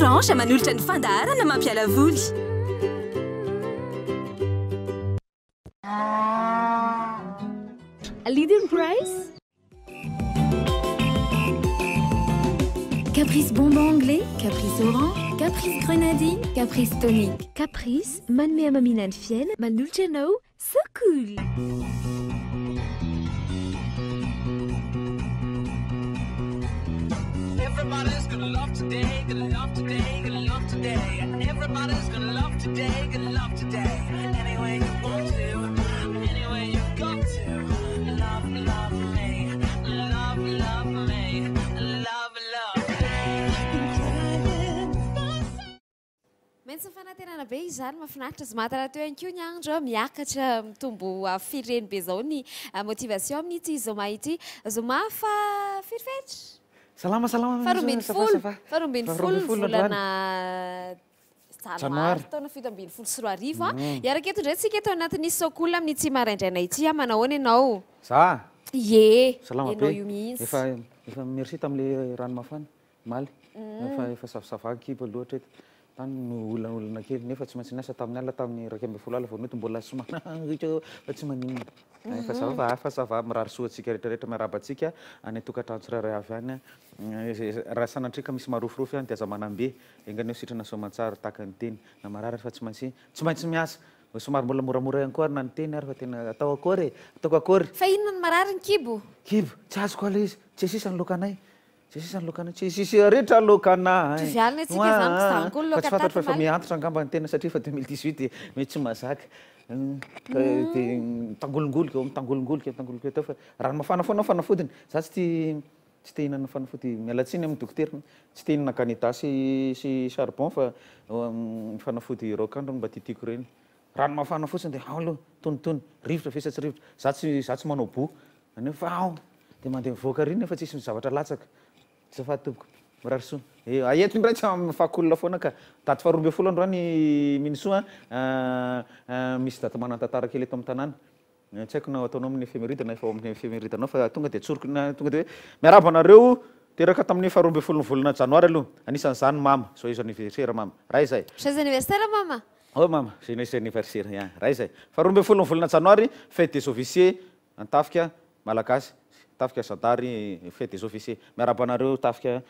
Blanche manolotra ny fandarana mampiala voly. A leading price? Caprice bonbon anglais, caprice orange, caprice grenadine, caprice tonique. Caprice, manme amaminan fienne, manolotra anao, so cool! Everybody's gonna love today, gonna love today, gonna love today. Everybody's gonna love today, gonna love today. Anyway you want to, anyway you got to. Love, love me, love, love me, love, love Maintsy fanantenana be izany mahafinaritra sy mahatara teo ihany koa ny andro miakatra mitombo fireny be zao ny motivation amin'ity zoma ity. Zoma fa firifetra. Salama. Farombin'ny folo volana janoary taona fito ambin'ny folo sy roa arivo. Iaraka eto indray tsika eto anatin'ny Sokola amin'ity maraindraina ity. Manao ahoana ianao? Za? Ie. Salama Ianao be. io mihitsy. Efa merci tamin'le ranomafana. Maly. Efa savasava kibo loatra eto. Tany no olana kely nefa tsy maintsy niasa tamin'ny alina tamin'ny 12 vao noto mbola somana fa tsy maninona. Fa ça va mirary soa atsika rehetrarehetra miarabantsika any tokantrano tsirairay avy any. Raha sanatrika misy marofirofy any dia aza manambe engany sitrana soamantsara tahaka ny teny na marary fa tsy maintsy miasa. Somary mbola moramora ihany koa ary na ny teny ary fa tena atao akory ataoko akory. Fa inona ny marary ny kibo? Kibo tsy azoko ala izy tsy sisa ny lokanay. Tsy sisy rehetra lokanay. Tuvialina atsika izany mpisango ny Fa tsy fantatra fa lokataty miantitra angamba ny tena satria fa 2018 mety tsy mahazaka. Tangolongoloka tao fa rano mafana foana fanafodiny. Za tsy te hinana fanafody mialatsiny amin'ny dokotera. Tsy te hinana canita sy charbon fa fanafody rokandro mba tiatiako reny. Rano mafana fotsiny dia aloha tonitony rivotra ve sa tsy rivotra. Za tsy manao bo. Nefa dia mandeha mivoaka riny nefa tsisy zavatra latsaka. Zafady tompoko mirary soa. Aeto indray tsy mifakolona foana ka daty 12 androany minisoa misy daty manan-tantara kely eto amin'ny tanàna. Tsy haiko na ataonao amin'ny efemeride na efa ao amin'ny efemeride anao fa tonga dia tsoriko tonga dia miaraba anareo teraka tamin'ny 12 ny volana janoary aloha. Anisan'izany mama joyeux anniversaire mama. Raha izay. Joyeux anniversaire mama. Oh mama, joyeux anniversaire ya. Raha izay. 12 ny volana janoary fête des officiers Antafika malagasy. Tafika Sadary fête des officiers. Miaraba anareo tafika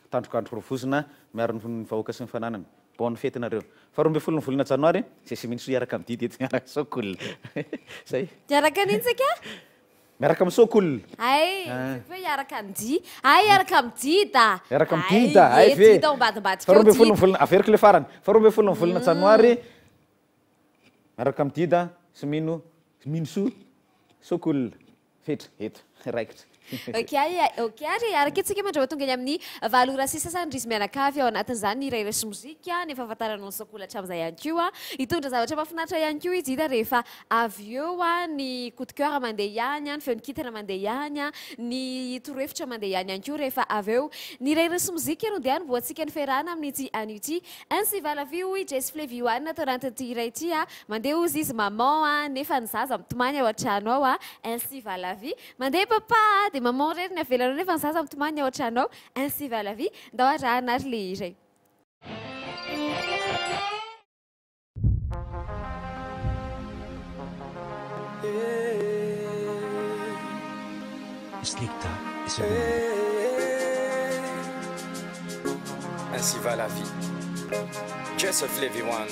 tandrokandro provozina miaro ny vahoaka sy ny fananana. Bonne fête nareo. 12 ny volana janoary sy minitso iaraka amin'ny didy eto miaraka Sokola. Zay. Iaraka n'intsika? Miaraka amin'ny Sokola. Ay, hoe iaraka amin'ny iaraka amin'ny dida. Iaraka amin'ny dida. Ay ve. Dida ambadimbadika. 12 ny volana averiko le farany. 12 ny volana janoary miaraka amin'ny dida sy miniso Sokola. Fetra eto raikitra. Ok, ary iaraka etsika mandrava tonga ny amin'ny valora sisa sasany risy mianakavy ao anatin'izany ny iray resy mozika ny fahafantaranao ny Sokola hatramin'izay ihany koa hitondra zavatra mahafinaritra ihany koa izy hita rehefa avy eo ny coup de cœur mandeha ihany ny feon'ny kintana mandeha ihany ny torohevitra mandeha ihany koa rehefa avy eo ny iray resy mozika no dia niboantsika ny ferana amin'ity an'ity ainsi va la vie oui Jess Fleviwan atao anatin'ity iray ity mandeha ozy izy maman nefa ny zaza mitomany ao an-trano ao ainsi va la vie mandeha papa dia maman rery ny avelana nefa ny zaza mitomany ao an-trano ao ainsi va la vie ndao arahana ary le iray. Slikta et ce Ainsi va la vie. Jess Fleviwan.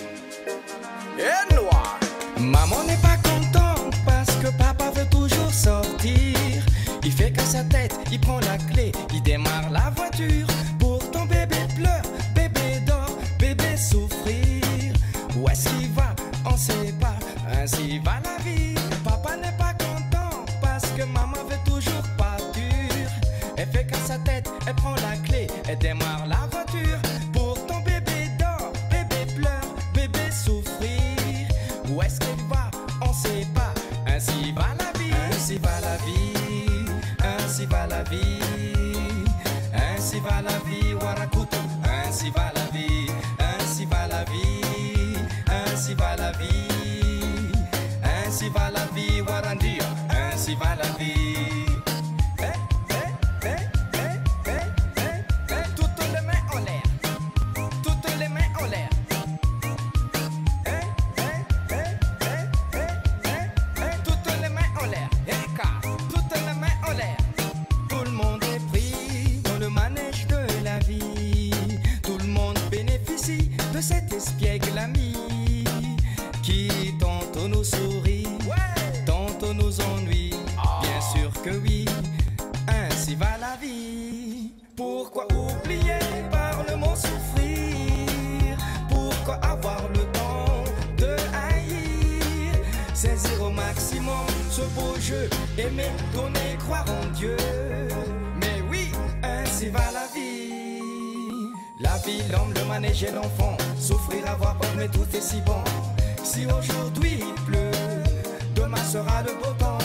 Et noir. Maman n'est pas contente parce que papa veut toujours sortir. Il fait qu'à sa tête, il prend la clé, il démarre la voiture. Pourtant bébé pleure, bébé dort, bébé souffrir. Où est-ce qu'il va? On sait pas. Ainsi va la vie. Papa n'est pas content parce que maman veut toujours partir. Elle fait qu'à sa tête, elle prend la clé, elle démarre la voiture. Pourtant bébé dort, bébé pleure, bébé souffrir. Où est-ce qu'il va? On sait pas. Ainsi va la vie. Ainsi va la vie. Ainsi va la vie. Ainsi va la vie. Warakuto. Ainsi va la vie. Ainsi va la vie. Ainsi va la vie. Ainsi va la vie. Warandia. Ainsi va la vie. Toutes les mains en l'air. Toutes espiègles amis qui tantôt nous sourient, tantôt nous ennuient. Bien sûr que oui, ainsi va la vie. Pourquoi oublier par le mot souffrir? Pourquoi avoir le temps de haïr? Saisir au maximum ce beau jeu, aimer, donner, croire en Dieu. Mais oui, ainsi va la vie. La vie, l'homme, le manège et l'enfant. Souffrir, avoir peur, mais tout est si bon. Si aujourd'hui il pleut, demain sera le beau temps.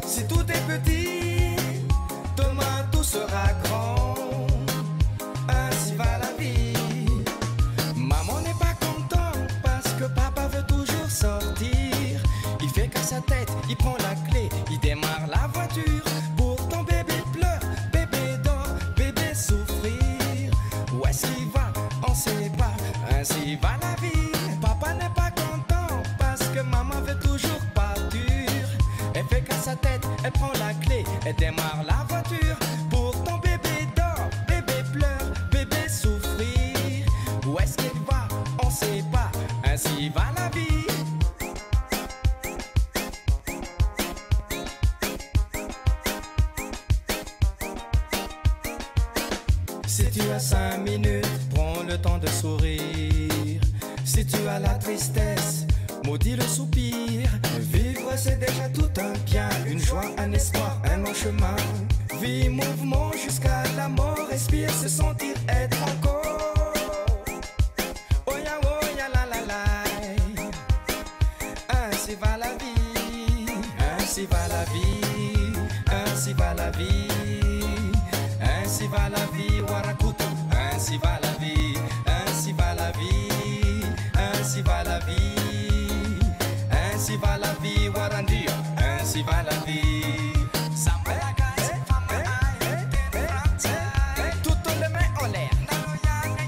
Si tout est petit, demain tout sera grand. Ainsi va la vie. Maman n'est pas contente parce que papa veut toujours sortir. Il fait qu'à sa tête, il prend la clé, il démarre la voiture. Pourtant bébé pleure, bébé dort, bébé souffrir. Où est-ce qu'il va? On sait pas. Ainsi va la vie. Papa n'est pas content parce que maman veut toujours partir. Elle fait qu'à sa tête, elle prend la clé, elle démarre la voiture. Pourtant bébé dort, bébé pleure, bébé souffrir. Où est-ce qu'il va? On sait pas. Ainsi va la vie. Si tu as 5 minutes, prends le temps de sourire. Si tu as la tristesse, maudis le soupir. Vivre c'est déjà tout un bien, une joie, un espoir, un long chemin. Vie, mouvement jusqu'à la mort, respire, se sentir être encore. Oh ya la la la. Ainsi va la vie, ainsi va la vie, ainsi va la vie. Ainsi va la vie, Warakuto. Ainsi va la vie, ainsi va la vie, ainsi va la vie, ainsi va la vie, Warandia. Ainsi va la vie. Toutes les mains en l'air,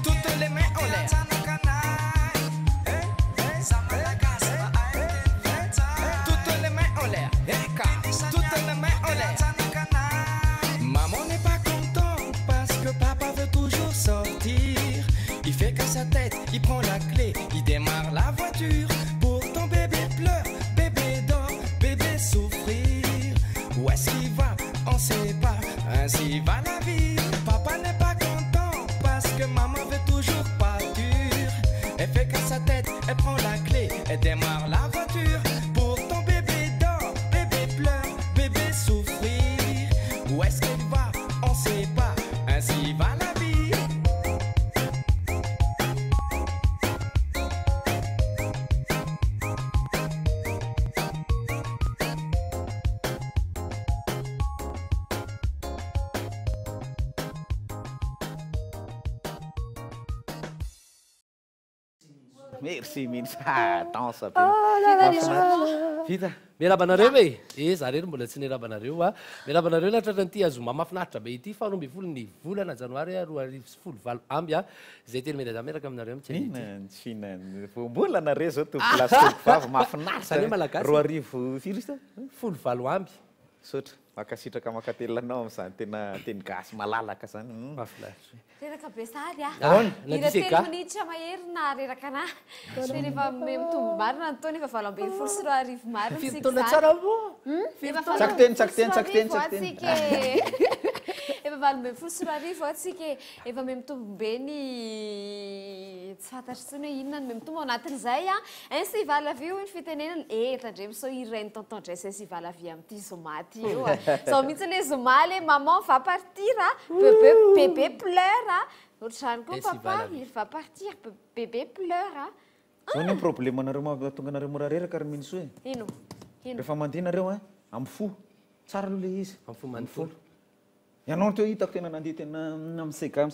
toutes les mains en l'air. Toutes les mains en l'air, toutes les mains en l'air. Maman n'est pas contente parce que papa veut toujours sortir. Il fait qu'à sa tête, il prend la clé, il démarre la voiture. Pourtant bébé pleure, bébé dort, bébé souffrir. Où est-ce qu'il va? On sait pas. Ainsi va la vie. Papa n'est pas content parce que maman veut toujours partir. Elle fait qu'à sa tête, elle prend la clé, elle démarre la voiture. Pourtant bébé dort, bébé pleure, bébé souffrir. Où est-ce qu'elle va? On sait pas. Ainsi va la vie. Merci mihitsy. Dansa be. Vita. Miarabanareo ve? Za rery mbola tsy niarabanareo a. Miarabanareo natratranyity azoma mafinaritra be ity fa 12 volana janoary 2024 amby a. Zay teny mety miaraka aminareo Intsina mbola nareo zao tovilasy tovovavy mafinaritra. 2000 firy izy 14 amby. Sotra makasitraka makatelanao am'izany teny gasy malalaka zany. Mafinaritra. Reraka be sary a. Ahoana? Na Ira diseka? telo minitra mahery na reraka anahy. Dia rehefa mitombo marina ny taona efa 20 sy 20 marina Fito taona tsara moa. Tsakiteny. Efa 20 sy 20 atsika efa mitombo be ny tsy fantatry tsony hoe inona no mitombo ao anatin'izay a. Ainsi va la vie ny fitenenana tandremo sao ireny tonton Jess ainsi va la vie amin'ity zoma ty io a. Sao mihitsy le zoma le maman va partir a, bébé pleure a. Ohatrany koa papa il va partir, bébé pleure a. Zao ny problème anareo mahatonga anareo mora reraka ary minisy hoe. Ino? Rehefa mandeha nareo amin'ny fo. Tsara aloha le izy. Amin'ny fo manontolo. Ianao teo hitako tena nandeha tena amin'ny sega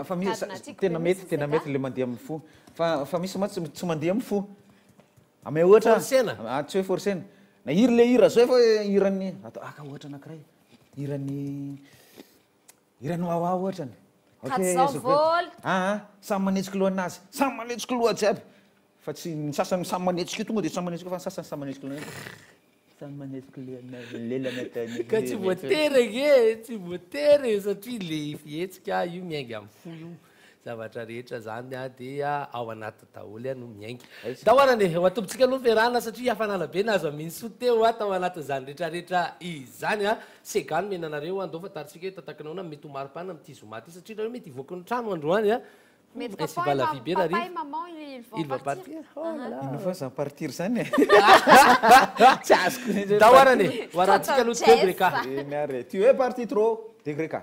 fa misy tena mety le mandeha amin'ny fo. Fa misy ma tsy mandeha amin'ny fo. Ame ohatra tsy hoe forcena. Na hiry le hira zao fa hiran'ny atao aka ohatra anankiray. Hiran'ny wawa ohatrany. Samy manetsika loha anazy. Samy manetsika loha jiaby. Fa tsy ny sasany samy manetsika io tonga dia samy manetsika fa ny sasany samy manetsika loha. Samy manetsika loha anazy lelana tany. Ka tsy voatery satria le fihetsika io miainga amin'ny fo io. zavatra rehetra zany a dia ao anaty daholy a no miainga da hoarany ho atopitsika aloha ferana satria hafanana be nazo amin'nyso teo a tao anatin'izany rehetrarehetra izany a segano menanareo andao fa taritsika hoe tatakanao na mety ho maripana amity zomaty satria reo mety hivoaka ny trano androany a ainsi va la vie bien arrive il va partir ino fa za partir zany e tsy azoko da hoarany hoarantsika aloha degré ka miare tu es parti trop degré ka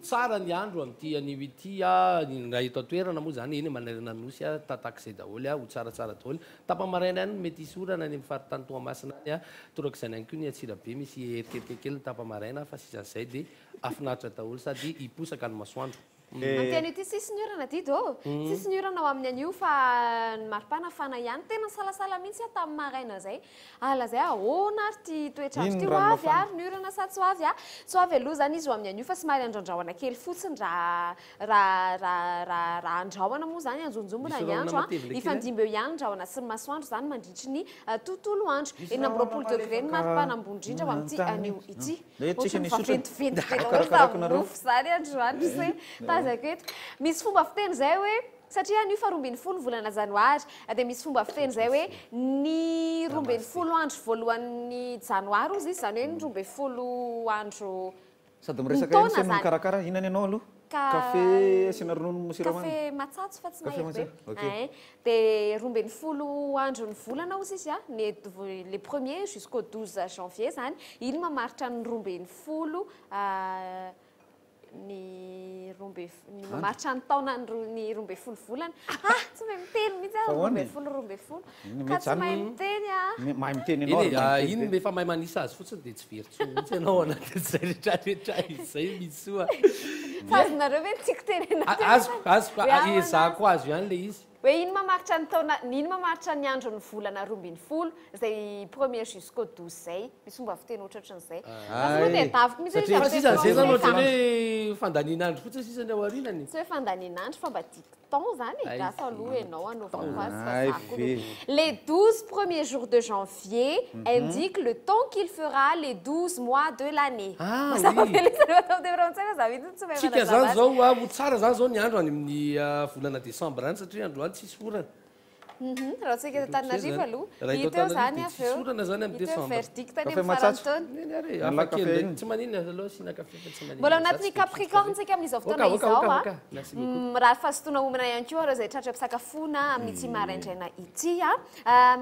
tsara ny andro am'ty anio ity a raha eto atoerana moa zany eny manarina nosy a tatak'izay daholy a ho tsaratsara daholy tapamaraina any mety isorana any amin'ny faritany toamasina any a torak'izany any koa ny atsirabe misy eriketika kely ny tapamaraina fa sisan'izay dia afinaritra daholy sady hiposaka ny masoandro Ampianio ity sisy ny orana dido sisy ny orana ao amin'ny anio fa ny maripana fana ihany tena salasala mihitsy a tamin'ny maraina zay ala zay ahoana ary ty toetrandro ty ho avy ary ny orana sa tsy ho avy a tsy ho avy aloha zany izy ho amin'ny anio fa somary andraondraona kely fotsiny raha andraona moa zany anjonjombona ny andro a ifandimby eo ihany ndraona sy ny masoandro zany mandritry ny tontolo andro eny amin'ny 20 degré ny maripana ambony indrindra ho amin'ity anio ity ohatranyfaventiventymofo zany androandro se tazako eto misy fomba fiteny zay hoe satria anio fa 20 volana janoary dia misy fomba fiteny zay hoe ny 20 andro voalohan'ny janoary ozy izy zany hoe ny 20 andro sady miresaka sy mikarakara inany ianao aloha kafe asina ronono siramamy kafe matsatso fa tsy mahery dia 20 andro ny volana ozy izy a le premier jusqu'au 12 janvier zany iny mamaritra ny 20 ny mamaritra ny taona ny 20 volana tsy mahay miteny mihitsy 20 ka tsy mahay miteny mahay miteny ianao iny efa mahay manisa azy fotsiny dia tsy veritso mihitsy ianao anatin'izay rehetrarehetra izay misoa fa azonareo hoe tiako tenena azoko ezahako azo ihany le izy hoe iny mamaritra ny taona iny mamaritra ny andro ny volana 20 zay premier jusqu'au 12 zay misy fomba fiteny ohatraohatran'izay dia daviko mihitsy fa sisan'izay zany ohatrany hoe fandanin'andro fotsiny sisany ao arinany tsy hoe fandanin'andro fa mba dicton zany grâce aloha ianao anaovako azy les 12 premiers jours de janvier indiquent le temps qu'il fera les 12 mois de l'année tsika zany zao ho tsara zany zao ny andro any amin'ny volana décembre any satria andro any tsisy orana raha tsika tanarivo aloha hiteo zany avy eo orana zany amin'ny décembre verdict any amin'ny farantaony tsy maninona aloha sina kafe fa tsy maninona mbola anatin'ny capricorne tsika amin'izao fotoana izao a raha fahasotoana homana ihany koa reo zay tratra mpisakafoana amin'ny tsy maraindraina ity a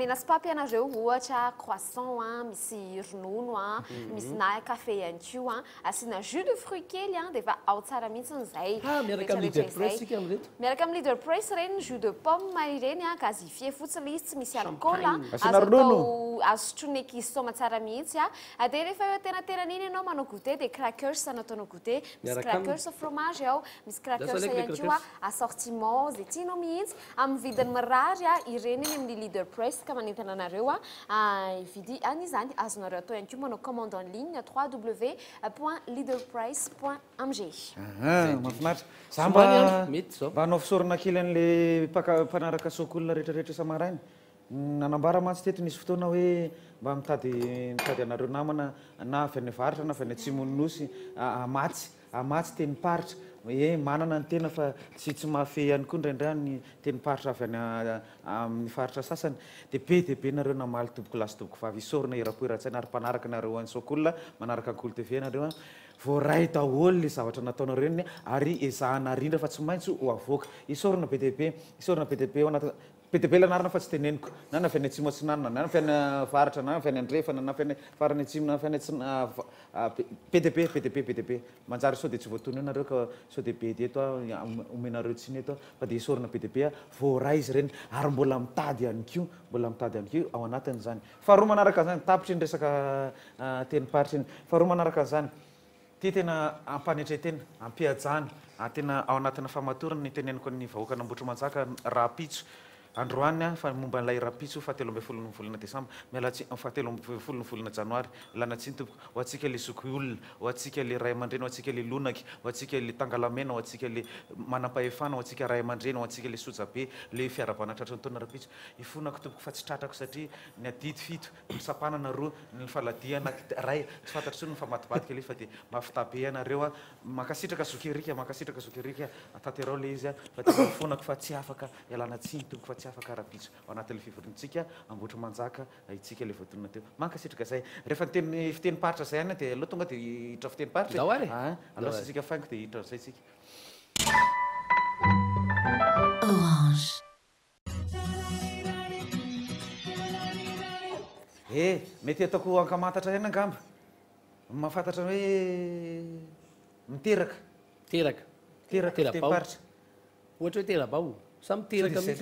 mena spapy anareo ohatra croissant a misy ronono a misy na kafe ihany koa a asiana jus de fruit kely a dia efa ao tsara mihitsy n'izay miaraka amin'ny leader press sika amin'reto miaraka amin'ny leader press reny jus de pomme ireny a gazifie fotsiny izy tsy misy alcool azo sotroina ekizy soma tsara mihitsy a dia rehefa eo tenatenan'iny ianao manao goûter dia crackers nataonao goûter misy crackers fromage ao misy crackers ihany koa assortiment zay tianao mihitsy amin'ny vidiny mirary a ireny eny amin'ny leader press ka manentana anareo a ividy an'izany azonareo atao ihany koa manao commande en ligne www.leaderprice.mg mahafinaritra za mba hanao fisorana kely an'le mpanaraka sokolona rehetrarehetra samarainy nanambara mantsy teto nisy fotoana hoe mba mitady anareo namana na avy any avaratra na avy any atsimonosy amatsy teny paritra manana ny tena fa tsy mahafehy ihany koa indraindray ny teny paritra avy any amin'ny faritra sasany de be nareo namaly toboko lasy toboko vavy isorona irapoiratsaina ary mpanaraka nareo any sokolina manaraka ny Kolo TV nareo voaray daholo le zavatra nataonareo iny ary ezahana rindra fa tsy maintsy ho avoaka isorona be deaibe anaty PDB lanarana fa tsy teneniko na avy any atsimo atsinanana na avy any varatra na avy any andrefana na avy any farany atsimo na avy any PDB manjary sao de tsy voatony eo nareo ka sao de be eto omenareo tsiny eto fa de isorana PDB voaray izy reny ary mbola mitady ihany kio ao anatiny zany faharoa manaraka zany tapitra iny resaka teny paritra iny faharoa manaraka an'izany ty tena ampanetretena ampiajana tena ao anatina famatorana ny teneniko ny vahoaka Nambotra Manjaka Rapitso androany fa momba n'ilay Rapitso fahatelo ambin'ny folo ny volana Desambra mialatsy fahatelo ambin'ny folo ny volana Janoary lanatsiny tompoko ho antsika le zoky olona ho antsika le ray aman-dreny ho antsika le lonaky ho antsika le tangalamena ho antsika le manam-pahefana ho antsika ray aman-dreny ho antsika le sojabe le fiarabana tratra ny taona Rapitso ifonako tompoko fa tsy tratrako satria ny adidy fito ny sapanana roa ny faladiana ray tsy fantatro ny famatibatika le fa de mafitabe anareo makasitraka zokerika ataterao le izy fa de ifonako fa tsy afaka ialana tsiny tompoko fa tsy afaka Rapitso ao anatin'le fivorintsika Ambotra Manjaka itsika le voatonona teo mankasitraka zay rehefa fiteny paritra zay any de aloha tonga de hiditra fiteny paritra aloha sitsika faingo de hiditra zay tsika Orange mety ataoko ankamantatra ihany angamba mahafantatra hoe miteraka fiteny paritra ohatra hoe terabao samy teraka zay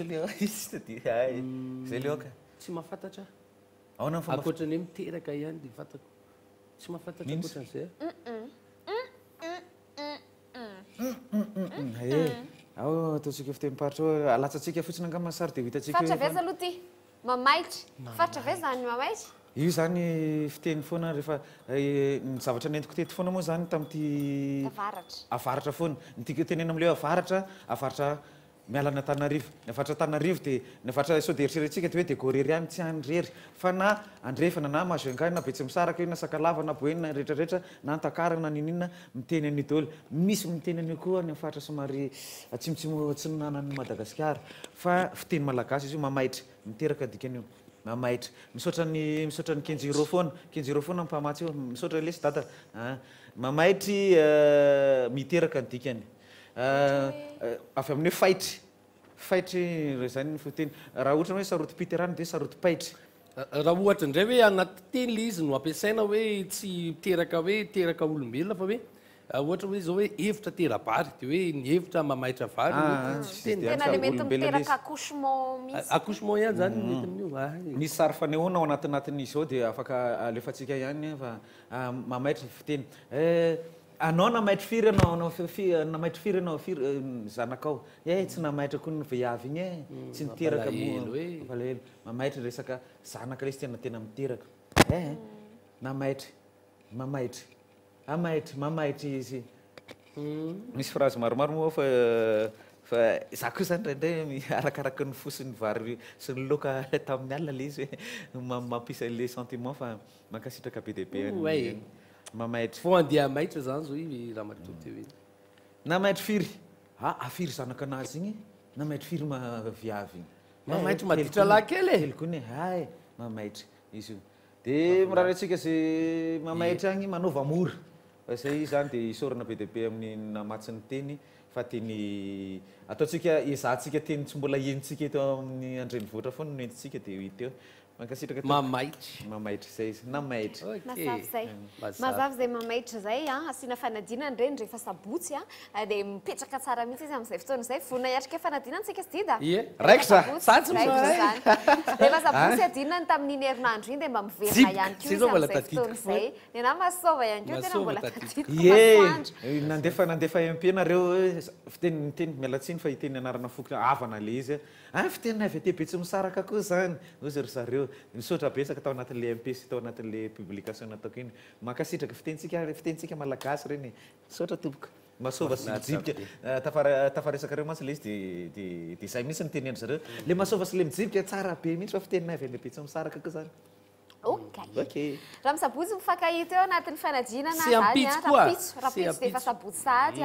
leoka tsy mahafantatra aona fomba akoatrany hoe miteraka ihany de fantako tsy mahafantatra akoatran'izay ao ataotsika fiteny paritra alatsatsika fotsiny angamba sary de hitantsika fatra veza aloha ty mamaitra fatra ve zany mamaitra io zany fiteny foana rehefa ny zavatra nentiko teto foana moa zany tamin'ity avaratra foana nytika tenena am'le avaratra mialana Tanarivo ny avaratra Tanarivo de ny avaratra sao de eritreretintsika de hoe de gorery ihany tsy andrery fa na andrefana na mazoengahy na betsy misaraka io na sakalava na boenina rehetrarehetra na antakarana na ninina miteny any daholo misy miteny any koa ny faritra somary atsimotsimo tsy nanan'ny Madagasikara fa fiteny malagasy izy io mamaitra miteraka dikan'io mamaitra misaotra ny kenjiro foana mpamatsy io misaotra lesy dada mamaitry miteraka ny dikany avy amin'ny hoe faitry zany foteny raha ohatra hoe saroty piterany de saroty paitry raha ohatra indray hoe anaty teny le izy no ampiasaina hoe tsy teraka olombelona fa hoe ohatra hoe zao hoe hevitra terabary de hoe ny hevitra mamaitra vary tena le mety miteraka accouchement ihany zany mety amin'io misy sary fanehoana ao anatinatin'izy ao de afaka alefatsika ihany fa mamaitra fiteny anao namaitra firy anao namaitra firy anao zanakao tsy namaitra koa ny vehivavy igny tsy niteraka valahelo mamaitra resaka zanaka le izy tena miteraka mamaitra izy misy phrase maromaro moa fa za koa zany ndraindray arakaraka ny fosiny vary sy ny loka tamin'ny alina le izy hoe mampisa le sentiment fa mankasitraka be deaibe mamaitra fo andeha maitra zany zao i raha maritoto io namaitra firy afiry zanaka anazy igny namaitra firy viavy mamaitra maditra lahy kely koa hay mamaitra izy io de mirary atsika zay mamaitra agny manova mora fa zay zany de isorana be deaibe amin'ny namatsiny teny fa teny ataotsika ezahtsika teny tsy mbola enitsika eto amin'ny andrenivohitra foana no entintsika de hita eo mankasitraka mamaitra zay izy namaitra mazavy zay mamaitra zay asina fanadinany reny rehefa sabotsy de mipetraka tsara mihitsy izy am'izay fotoana zay vonina iatrika fanadinany tsika sy dida raika rehefa sabotsy adinany tamin'iny herinandro iny de mba miverina ihany ko izy am'izay fotoana zay ny na masova ihany ko tena mbola tadidiko nandefa empianareo fiteniteny mialatsiny fa hiteny anarana foky avana le izy fitenina avy aty be tsy misaraka koa zany ozy ry zareo misaotra besaka tao anatin'le MPC tao anatin'le publication nataoko iny mankasitraka fitenitsika malagasy reny misaotra tompoko masova sy mijibika tafaresaka reo mantsy le izy dia izay misy ny tenendry zareo le masova sy le mijibika tsara be mihitsy fa fitenina avy any pitsy misaraka ko zany ok raha misabotsy mifankahita eo anatin'ny fanadinana Sy ampitso koa. rapitso dia efa sabotsy sady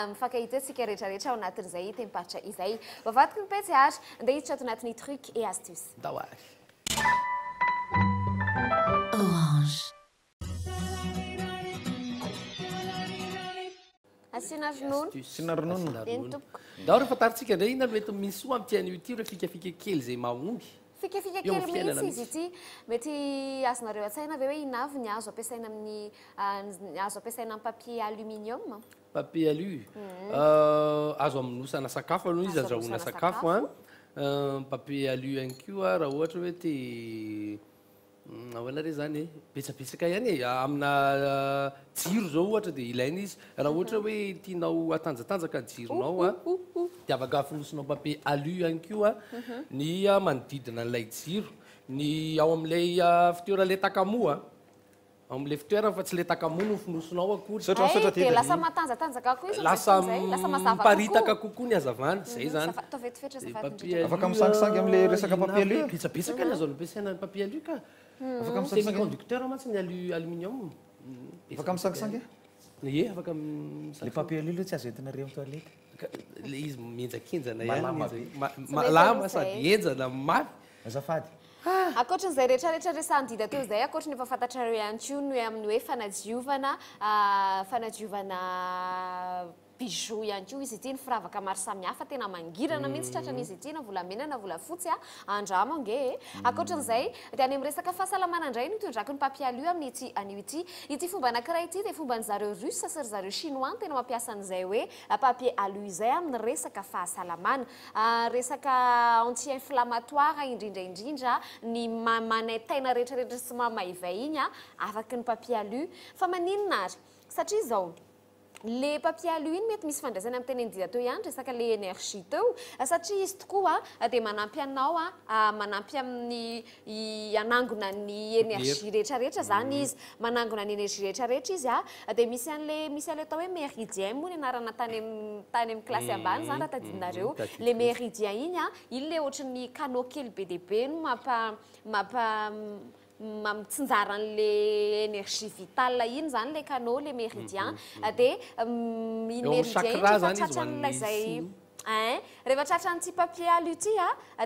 mifankahita eo tsika rehetrarehetra ao anatin'izay tempatratra izay vavadiky ny petsy ary andeha hiditra ato anatin'ny truc et astuce dahoary asiana ronono syna ronono dia ny tompoko dao rehefa taritsika indray ina mety misy soa am'tian'io ty re fikafika kely zay mahomby fikafika Eo kely amin'ny fiainana mihitsy izy ity mety azonareo an-tsaina ve hoe inavy ny azo ampiasaina amin'ny azo ampiasaina amin'ny papier aluminium papier alu azo aminosana sakafo aloha izy Azo azahoana aminosana sakafo a papier alu ihany koa raha ohatra hoe te ahoana re zany betsabetsaka ihany e amina jiro zao ohatra dia ilaina izy raha ohatra hoe tianao atanjatanjaka ny jironao a dia afaka fonosinao papier alu ihany koa ny manodidina n'ilay jiro ny ao amin'ilay fitoerana le takamoa ao amin'ilay fitoerana fa tsy le takamoa no fonosinao akory dia lasa matanjatanjaka koa izy lasa lasa mazava miparitaka kokoa ny hazavana zay zany tofetifetra Dia azafady papier afaka misangisangy amin'le resaka papier alu betsabetsaka ny azo ampiasaina ny papier alu ka afaka misangisangy semi-conducteur mantsy ny aluminium afaka misangisangy ye afaka le papier alu aloha tsy azo entina reo amin'ny toilette le izy mienjakenjana Malama ihany Tsy malama mety sady enjana mafy azafady akoatran'izay rehetrarehetra resandida teo zay akoatra ny efa fantatrareo ihany koa ny amin'ny hoe fanadiovana bijou ihany koa izy ity ny firavaka maro samihafa tena mangirana mihitsy tratran'izy ity na volamena na volafotsy andramo ange akoatran'izay dia any amin'ny resaka fahasalamana indray no tondraky ny papier alu amin'ity anio ity fomba anankiray ity dia fomba nizareo russe sy ry zareo chinois tena mampiasa an'izay hoe papier alu izay amin'ny resaka fahasalamana resaka anti-inflammatoire indrindraindrindra ny manaitaina rehetrarehetra sy mamaiva iny afaka ny papier alu fa maninona ary satria zao le papier alu iny mety misy fandraisana amin'ny teny andida teo ihany resaka le énergie teo satria izy tokoa dia manampy anao manampy amin'ny anangona ny énergie rehetrarehetra zany izy manangona ny énergie rehetrarehetra izy dia misy an'le atao hoe méridien moa ny anarana tany amin'ny klasy ambany zany raha tadidinareo le méridien iny iny le ohatran'ny canaux kely be dia be no mamitsinjara an'le énergie vitale iny zany le canaux le méridien dia méridien iny rehefa tratran'ilay zay rehefa tratran'ity papier alu ity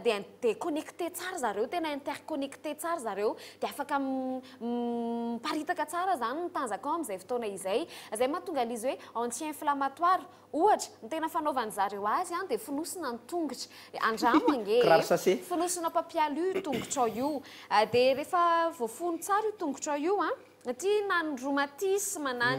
dia connecté tsara zareo tena interconnecté tsara zareo dia afaka miparitaka tsara zany ny tanjaka ao amin'izay fotoana izay mahatonga an'izy hoe anti-inflammatoire ohatra ny tena fanaovany zareo azy dia fonosina ny tongotra andramo ange fonosina papier alu tongotra ao io dia rehefa voafono tsara io tongotra ao io ty na ny rhumatisme na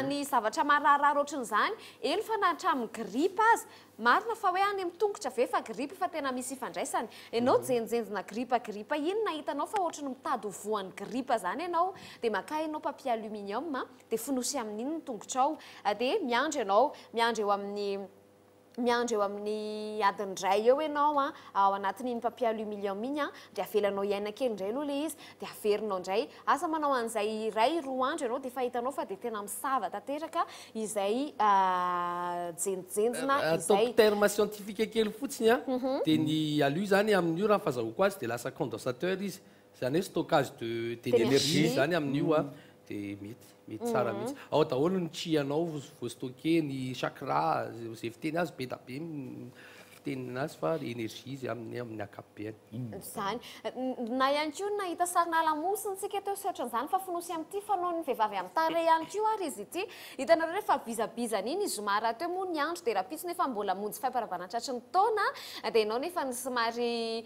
ny zavatra mararary ohatran'izany elo fa na hatramin'ny grippe azy marina fa hoe any amin'ny tongotra ve fa grippe fa tena misy ifandraisany ianao jenjenjina grippe iny na hitanao fa ohatrany mitady ho voan'ny grippe zany ianao dia maka ianao papier aluminium dia fonosy amin'iny ny tongotra ao dia miandro eo amin'ny adiny ray eo ianao ao anatin'iny papier aluminium iny dia avelanao iaina kely indray aloha le izy dia averinao indray asa manao an'izay ray roa andro ianao dia fahitanao fa dia tena misava tanteraka izay jenjenjina izay terme scientifique kely fotsiny dia ny alu zany amin'io raha fahazahoako azy dia lasa condensateur izy zany hoe stockage d'énergie zany amin'io dia mety tsara mihitsy ao daholo ny trianao voastocké ny chakra zay fiteny azy be da be fitenina azy fa énergie izy amin'ny ankapobeny zany na ihany koa nahita sarina lamosiny tsika teo sy ohatran'izany fa fonosy amin'ity fanaon'ny vehivavy amin'ny tare ihany koa ary izy ity hitanareo rehefa bizabizana iny zomara teo moa ny andro dia raha pitsy nefa mbola monjy fahaparavana tratry ny taona dia ianao nefa ny somary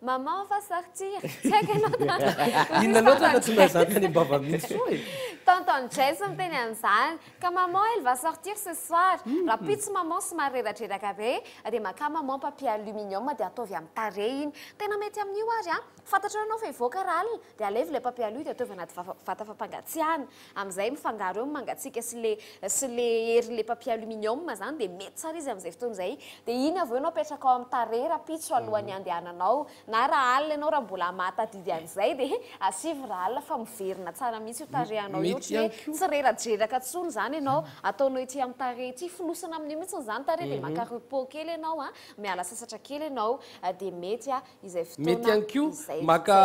maman va sortir tsy haiko ianao inona loatra na tsy mahazaka any ambava mihitsy soa e tonton Jess miteny an'izany ka maman elle va sortir ce soir raha pitsy maman somary reradreraka tare dia maka maman papier aluminium dia ataovy amin'ny tare iny tena mety amin'io ary a fantatra anao fa ivoaka raha alina dia alevy ilay papier alu dia ataovy anaty vata fampangatsiahana amin'izay mifangaro eo mangatsiaka sy le hery le papier aluminium zany dia mety tsara izy amin'izay fotoana izay dia iny avy eo anao apetraka ao amin'ny tare raha pitso alohan'ny andehananao na raha alina ianao raha mbola matadidy an'izay dia asivy raha alina fa miverina tsara mihitsy io tarehanao io tsy hoe tsy reradraraka tsony zany ianao ataonao ity amin'ny tare ity fonosana amin'io mihitsy zany tare dia maka repos kely ianao a miala sasatra kely ianao dia mety a izay fotoana mety ihany koa maka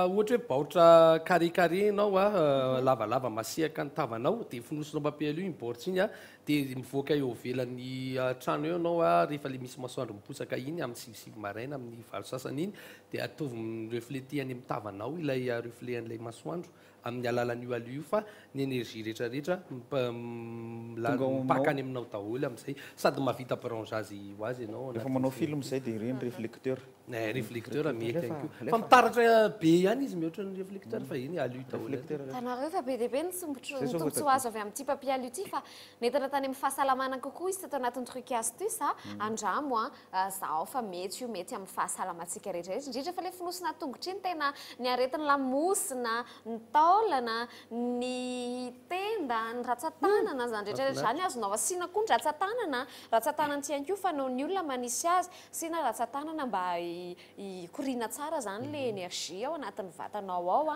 ohatra hoe baotra carré ianao a lavalava masiaka ny tavanao dia fonosinao papier alu iny baoritra iny a dia mivoaka eo velan'ny trano eo anao a rehefa le misy masoandro miposaka iny amin'ny sivosivy maraina amin'ny valo sasany iny dia ataovy reflete any amin'ny tavanao ilay reflet an'ilay masoandro amin'ny alalan'io alu io fa ny énergie rehetrarehetra mipaka any aminao daholo amin'izay sady mavita branchage ho azy ianao rehefa manao film zay dia reny réflecteur réflecteur mety ihany koa fa mitaratra be ihany izy mihoatra ny réflecteur fa iny alu daholo tanareo fa be dia be ny tombontsoa azo avy amin'ity papier alu ity fa netana tany amin'ny fahasalamana kokoa izy tato anatin'ny truc astuce andramo zaho fa mety io mety amin'ny fahasalamantsika rehetrarehetra indrindra fa le fonosina tongotra iny tena ny aretin'ny lamosina ny taolana ny tenda ny ratsatanana zany rehetrarehetra zany azonao asiana koa ny ratsatanana ratsatanana tsy ihany koa fa noho ny olona manisy azy asiana ratsatanana mba hikorina tsara zany le énergie ao anatin'ny vatanao ao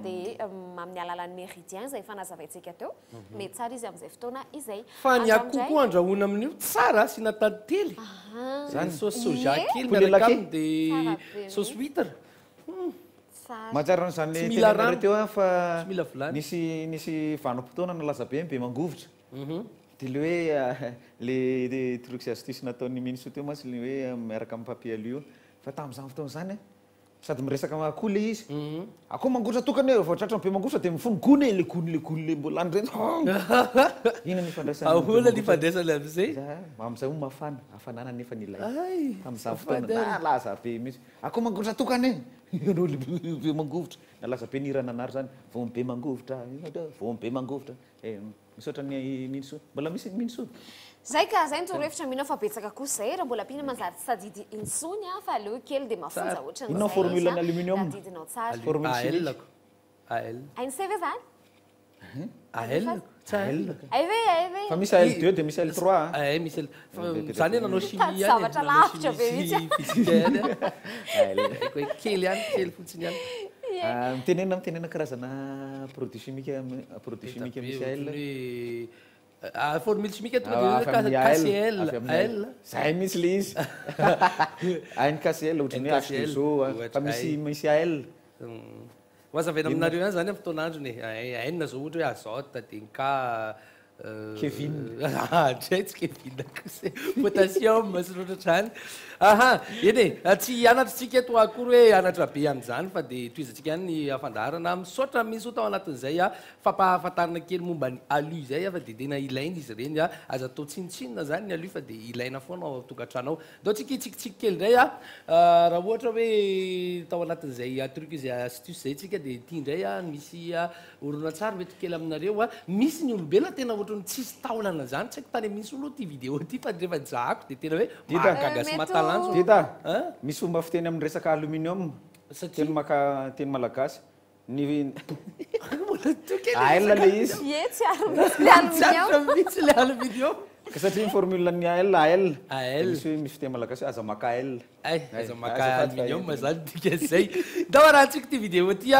dia amin'ny alalan'ny méridien zay fanazavaintsika teo mety tsara izy amin'izay fotoana izay fa ny akoho andrahoana amin'io tsara asiana tantely zany saosy soja kely miaraka aminy dia saosy huitre mahatsara n'izany tena teo a fa nisy vanom-potoana nalaza be be mangovotra dia le hoe le truc sy astuce nataon'ny miniso teo masy le hoe miaraka amin'ny papier alu fa tamin'izany fotoana zany sady miresaka akoho le izy akoho mangotra tokany hoe voatratra be mangotra dia mifono gony le gony le mbola any reny ina nifandraisanaola nifandraisana amin'izay amin'izay ho mafana hafanana nefa nilay tamin'izany fotoana nalaza be mihitsy akoho mangotra tokany anao be mangovotra nalaza be nirana anary zany vomy be mangovotra vomy be mangovotra misaotra ny miniso mbola misy miniso zay ka zay nitorohevitra mina fa betsaka koa zay raha mbola pihina manjary sadidy insony fa aleo kely dia mafonja ohatran'izay inao formule ny aluminium adidinao tsara formule AL ANC ve zany AL aive fa misy AL2 dia misy AL3 misy zany nanao chimie zavatra lavitra be mihitsy kely ihany kely fotsiny ihany mitenena karazana produit chimique misy AL formule chimique KCl zay misy le izy ANKCl ohatrany hoe H2O fa misy AL hoazavaina aminareo ihany zany amin'ny fotoanandrony aina zao ohatra hoe azote dinka Kevin tsy Kevin kosa potassium sy ohatrany eny tsy anatritsika eto akory hoe anatra be amin'izany fa dia toizantsika ihany ny afandarana misaotra misy tao anatin'izay fampahafantarana kely momba ny alu zay fa dia tena ilaina izy ireny aza atao tsinitsinina zany ny alu fa dia ilaina foana ao tokantranao dao tsika hitsikitsiky kely indray raha ohatra hoe tao anatin'izay truc izay astuce zay tsika dia ity indray misy oronatsara mety kely aminareo misy ny olombelona tena ohatrany tsisy taolana zany tsy haiko tany misy olo ty vidéo ty fa rehefa jahako dia tena hoe mahagaga sy mahatalanjo dita misy fomba fiteny amin'ny resaka aluminium teny malagasy ny AL le izy mitsy le aluminium ka satria ny formule ny AL misy fiteny malagasy aza maka AL aza maka aluminium zany dika zay da rahantsika ty vidéo ty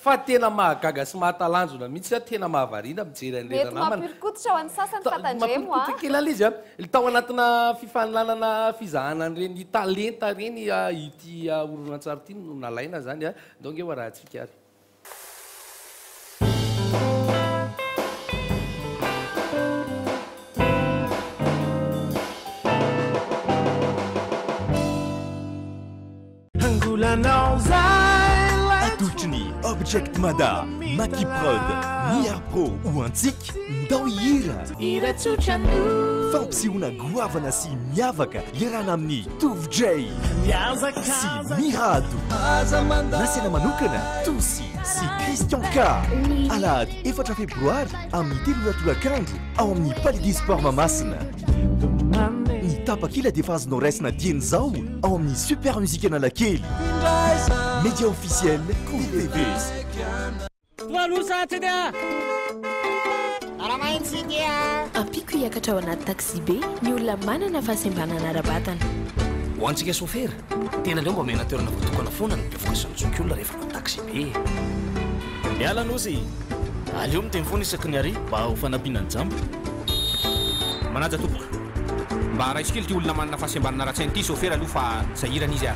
fa tena mahagaga sy mahatalanjona mihitsy tena mahavarina mijery an'reranamamapirikototra ho an'ny sasany fatandremo kely ala izy tao anatina fifananana fizahana an'ireny talenta reny ity oronatsara ty no nalaina zany donc ho rahantsika ary atolotry ny object mada makiprod miar pro ou antsika ndao hira fampisehoana goavana sy miavaka iarana amin'ny tovj sy mirado nasena manokana tosy sy Christian K alahady 4 febroary amin'ny 3 torakandro ao amin'ny Palais des Sports Mamasina ny tapakila dia efa azonao raisina dieny zao ao amin'ny super musique analakely média officiel Cool TV. ampiko hiakatra ao anaty taxi be ny olona manana fahasembanana ara-batana ho antsika sofera tena leo mba mena toerana voatokana foana ny mpivoka sy nitsoky olona rehefa na taxi be miala nosy aleo miteny foana isaky ny ary mba ho fanampiana ny jambo manaja tompoko mba raisykely ty olona manana fahasembanana raha-tsainy ity sofera aloha fa sahirana izy a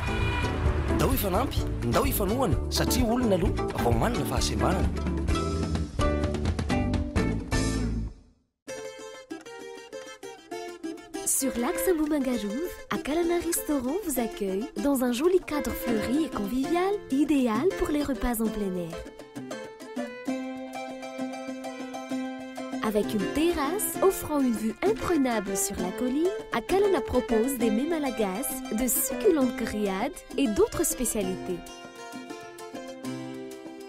ndao ifanampy ndao ifanohana satria olona aloha vao manana fahasembanana. Sur l'axe Mbumangarouve, Akalana Restaurant vous accueille dans un joli cadre fleuri et convivial, idéal pour les repas en plein air. Avec une terrasse offrant une vue imprenable sur la colline, Akalana propose des mets malagasy, de succulentes grillades et d'autres spécialités.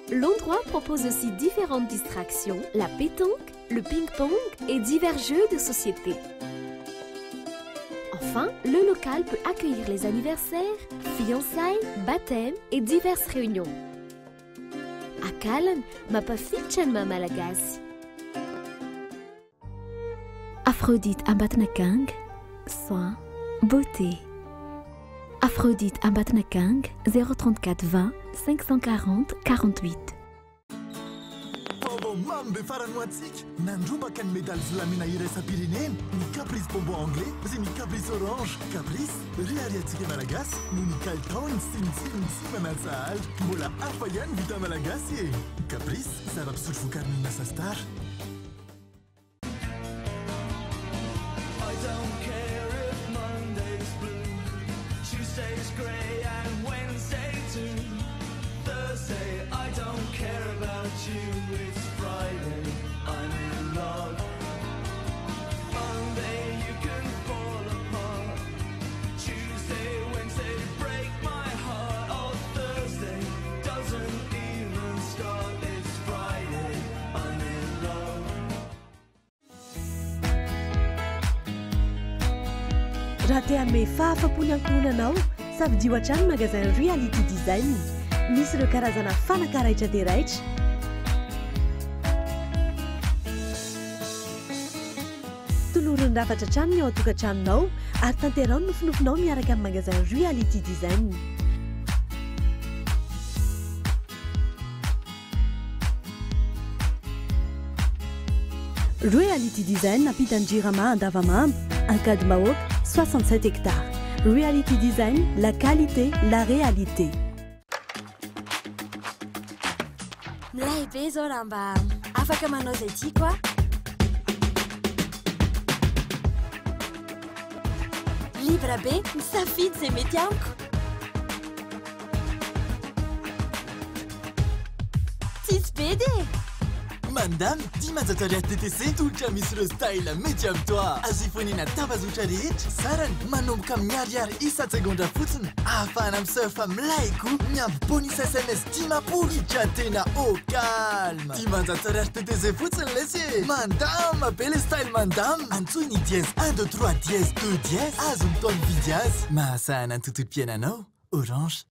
L'endroit propose aussi différentes distractions, la pétanque, le ping-pong et divers jeux de société. Enfin, le local peut accueillir les anniversaires, fiançailles, baptêmes et diverses réunions. Akalan, mapa fichan malagasy. Aphrodite Ambatnakang, soins, beauté. Aphrodite Ambatnakang, 034 20 540 48. Mambe farany hoantsika nandrombaka ny médaly volamena iraisam-pirenena ny caprice bonbon anglais sy ny caprice orange. Caprice riariantsika malagasy no ny kalitaony sy ny tsirony sy manatsahala mbola hafa ihany vita malagasy e. Caprice zava-pisotro vokariny nasa star. raha te hanome fahafapony ankohonanao safidio hatrany magasin Reality Design misy ireo karazana fanaka raitra dia raitra. Tolorony rafatra hatrany ny ao an-tokantranonao ary tanterao ny nofinofinao miaraka amin'ny magasin Reality Design. Reality Design napitan-jirama andavamamba encadre Maok 67 hectares. Reality Design, la qualité, la réalité. Milay be zao raha mba afaka manao zay tiako a. Libre be misafidy zay mety amiko. Tsisy be de. Madame, dimanjato ariary TTC tolotra misy ireo style mety amin'ny toa. Azo ifonena tapazotra rehetra sarany manomboka amin'ny ariary isa-tsegondra fotsiny ahafahana misurfa milaiko miampy bonus SMS 10 hiditra tena au calme. Dimanjato ariary TTC fotsiny lesy mandama be le style mandama antsoiny dièse 1 2 3 dièse 2 dièse azo mitao mividy azy mahasahana ny tontolo mpiainanao Orange.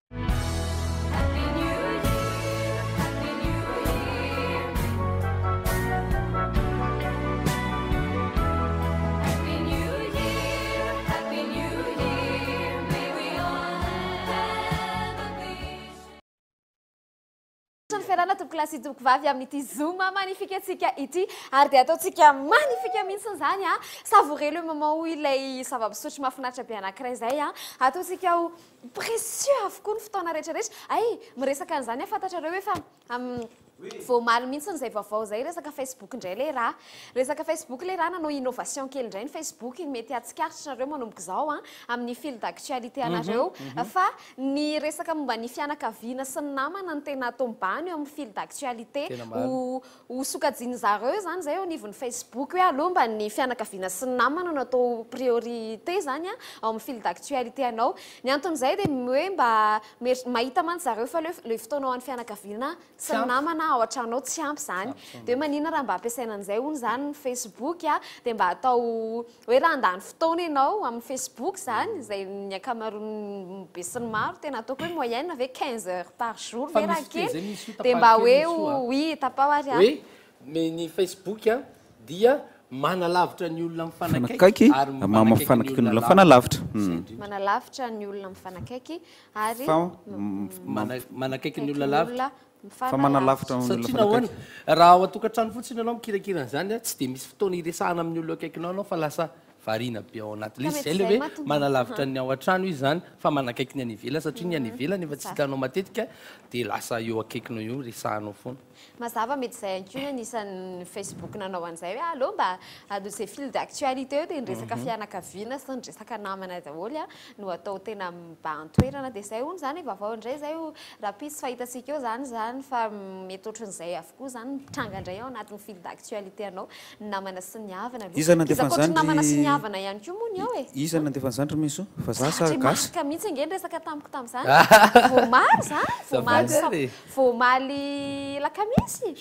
Ferana toko klasy toko vavy amin'ity zoom magnifique atsika ity ary dia ataontsika magnifique mihitsy zany a savourer le moment où ilay zava-pisotro mahafinaritra be anankiray zay a ataontsika ho précieux avokoa ny fotoana rehetrarehetra ay miresaka an'izany fantatrareo hoe fa vao maly mihitsy zay vaovao zay resaka Facebook indray le raha resaka Facebook le raha nanao innovation kely indray ny Facebook mety atsikaritra nareo manomboka zao a amin'ny fil d'actualité anareo fa ny resaka momba ny fianakaviana sy ny namana ny tena tombany eo amin'ny fil d'actualité ho sokajiny zareo zany zay eo anivon'ny Facebook hoe aloha mba ny fianakaviana sy ny namana no atao priorité zany a ao amin'ny fil d'actualité anao ny anton'izay dia hoe mba mahita mantsy zareo fa le fotoanao an'ny fianakaviana sy ny namana ao an-tranonao tsy ampy zany dia manina raha mba ampiasaina an'izay hono zany ny Facebook dia mba atao hoe raha andany fotoana ianao amin'ny Facebook zany zay ny akamaroany be sy ny maro tena ataoko hoe moyenne ve 15 heures par jour ve raha kely dia mba hoe oui tapao ary hoe ny Facebook dia manalavitra ny olona mifanakaiky ary mafanakaiky ny olona mifanalavitra manalavitra ny olona mifanakaiky ary manakaiky ny olona lavitra fa manalavitra ny olona satria nahoana raha ao atokantrano fotsiny ianao mikirakirana zany tsy dia misy fotoana iresahana amin'ny olona akaikinao anao fa lasa variana be ao anaty izy zay le hoe manalavitra ny ao an-trano izy zany fa manakaiky ny any ivelany satria ny any ivelany efa tsy hitanao matetika dia lasa eo akaikinao eo resahanao foana mazava mety izay ankoa anisan'ny Facebook nanao an'izay hoe allo mba adosé fil d'actualité eo dia nyresaka fianakaviana sy nyresaka namana daholo no atao tena mba antoerana dia izay hono zany vaovao indray zay raha pisy fahitantsika eo zany fa mety ohatran'izay avokoa zany mitranga indray ao anatin'ny fil d'actualité anao ny namana sy ny havana namana sy ny havana ihany koa moa ny ao iza nandefa zandry miso fa za sa gasy ka mihitsy ange ny resaka tamiko tamin'izany voamaly zany voamaly lakamisy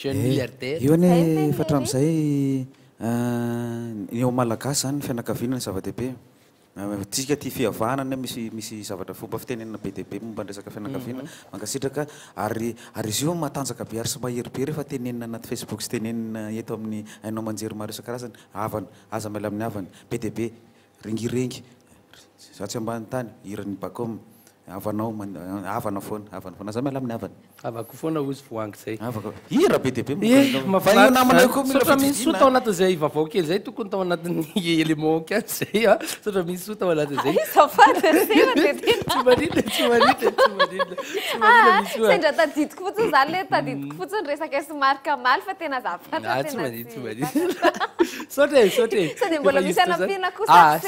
io ane fa hatramin'izay eo malagasy zany fianakaviana ny zava-dehibe tsika ty fihavanana misy zavatra fomba fitenenana be dehibe momba ny resaka fianakaviana mankasitraka ary izy io matanjaka be ary sy mahery be rehefa tenenina anaty Facebook sy tenenina eto amin'ny ainao manjery maro isan-karazany havana aza mila amin'ny havana be dehibe rengirengy za tsy ambany tany irany bakao havanao havana foana aza mila amin'ny havana avako foana ozy voangy zay ira be dehibe sotra misy soa tao anatin'izay vaovao kely zay tokony tao anatin'ny élément kany zay sotra misy soa tao anatin'izay sendra tadidiko fotsiny zany le tadidiko fotsiny resaka somarika maly fa tena zafatsa dia mbola misy anampiana kosa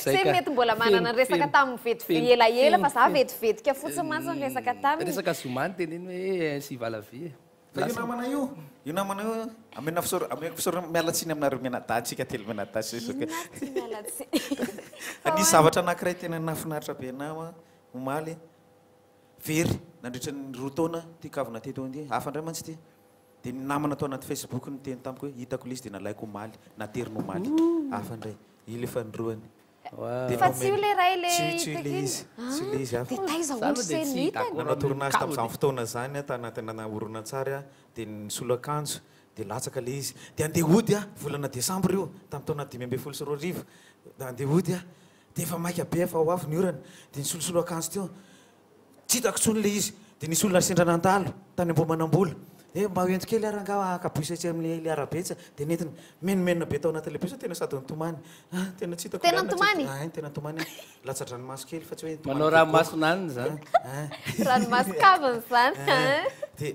se mety mbola manana ny resaka tamin'ny vetivety elaela fa za vetivetika fotsiny mantsy ny resaka taminy resaka zomany teneny hoe sy valavie io namana io amena fisaorana mialatsiny aminareo menadatsika telo menadatsy anisy zavatra anankiray tena nafinaritra be nama omaly very nandritra ny roa taona ty kavina teto andy hafa ndray mantsy ty dia ny namana tao anaty Facebook ny teny tamiko hoe hitako lisy dia nalaiko omaly nateriny omaly hafa ndray io lefa nyroany fa tsy io le ray le nanao torinasy tamin'izany fotoana zany tanatenana oronan-tsary dia nisolo akanjo dia latsaka le izy dia andeha ody volana desambra io tamin'ny taona 5 sy 2 arivo andeha ody dia efa maika be efa ho avy ny orana dia nisolosolo akanjo teo tsy hitako tsony le izy dia nisy olona sendranandalo tany ambomanambola mba ento kely aranga akaboisatsy amin'ny arabetsa dia nentina menomenina be tao anatin'le besa tena sady nitomany tena tsy hitakotena tomany latsa-dranomaso kely fa tsy hoe manao ranomasonany zany ranomaso-kaviny zany dia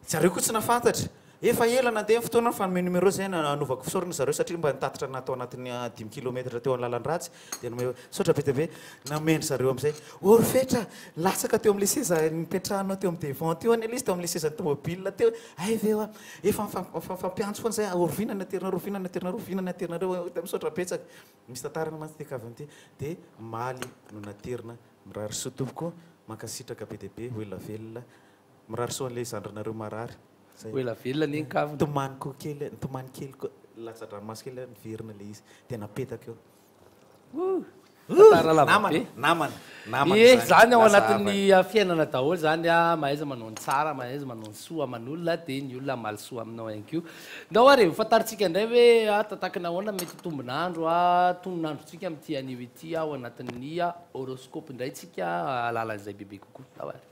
zareo koa tsy nafantatra efa ela nandeha fotoana fanome numéro zay nanovako fisaorana zareo satria mba nitatra natao anatin'ny 10 kilometra teo an-lalan-dratsy dia sotra be be namendry zareo amin'izay orofetra latsaka teo amin'le seza nipetrahanao teo amin'ny devant teo any izy teo amin'le seza tomobile teo veo efa fampiantso foana zay orovinana aterinareo misaotra betsaka misy tantarana mantsy tekaviny ty dia maly no naterina mirary sotomoko mankasitraka be dehibe oelavelona mirary so an'le zandrinareo marary oela velona ny kavina tomany kely koa latsa-dranomaso kely niverina le izy dia napetaka eo zany ao anatin'ny fiainana daholo zany mahaiza manao ny tsara mahaiza manao ny soa aman'olona dia ny olona maly soa aminao ihany keo ndao ary fantaritsika indray hoe tatakina ahoana mety tombonandro tononandrotsika amin'ity anio ity ao anatin'ny horoscope indray tsika alalan'izay bebe kokoa ndao ary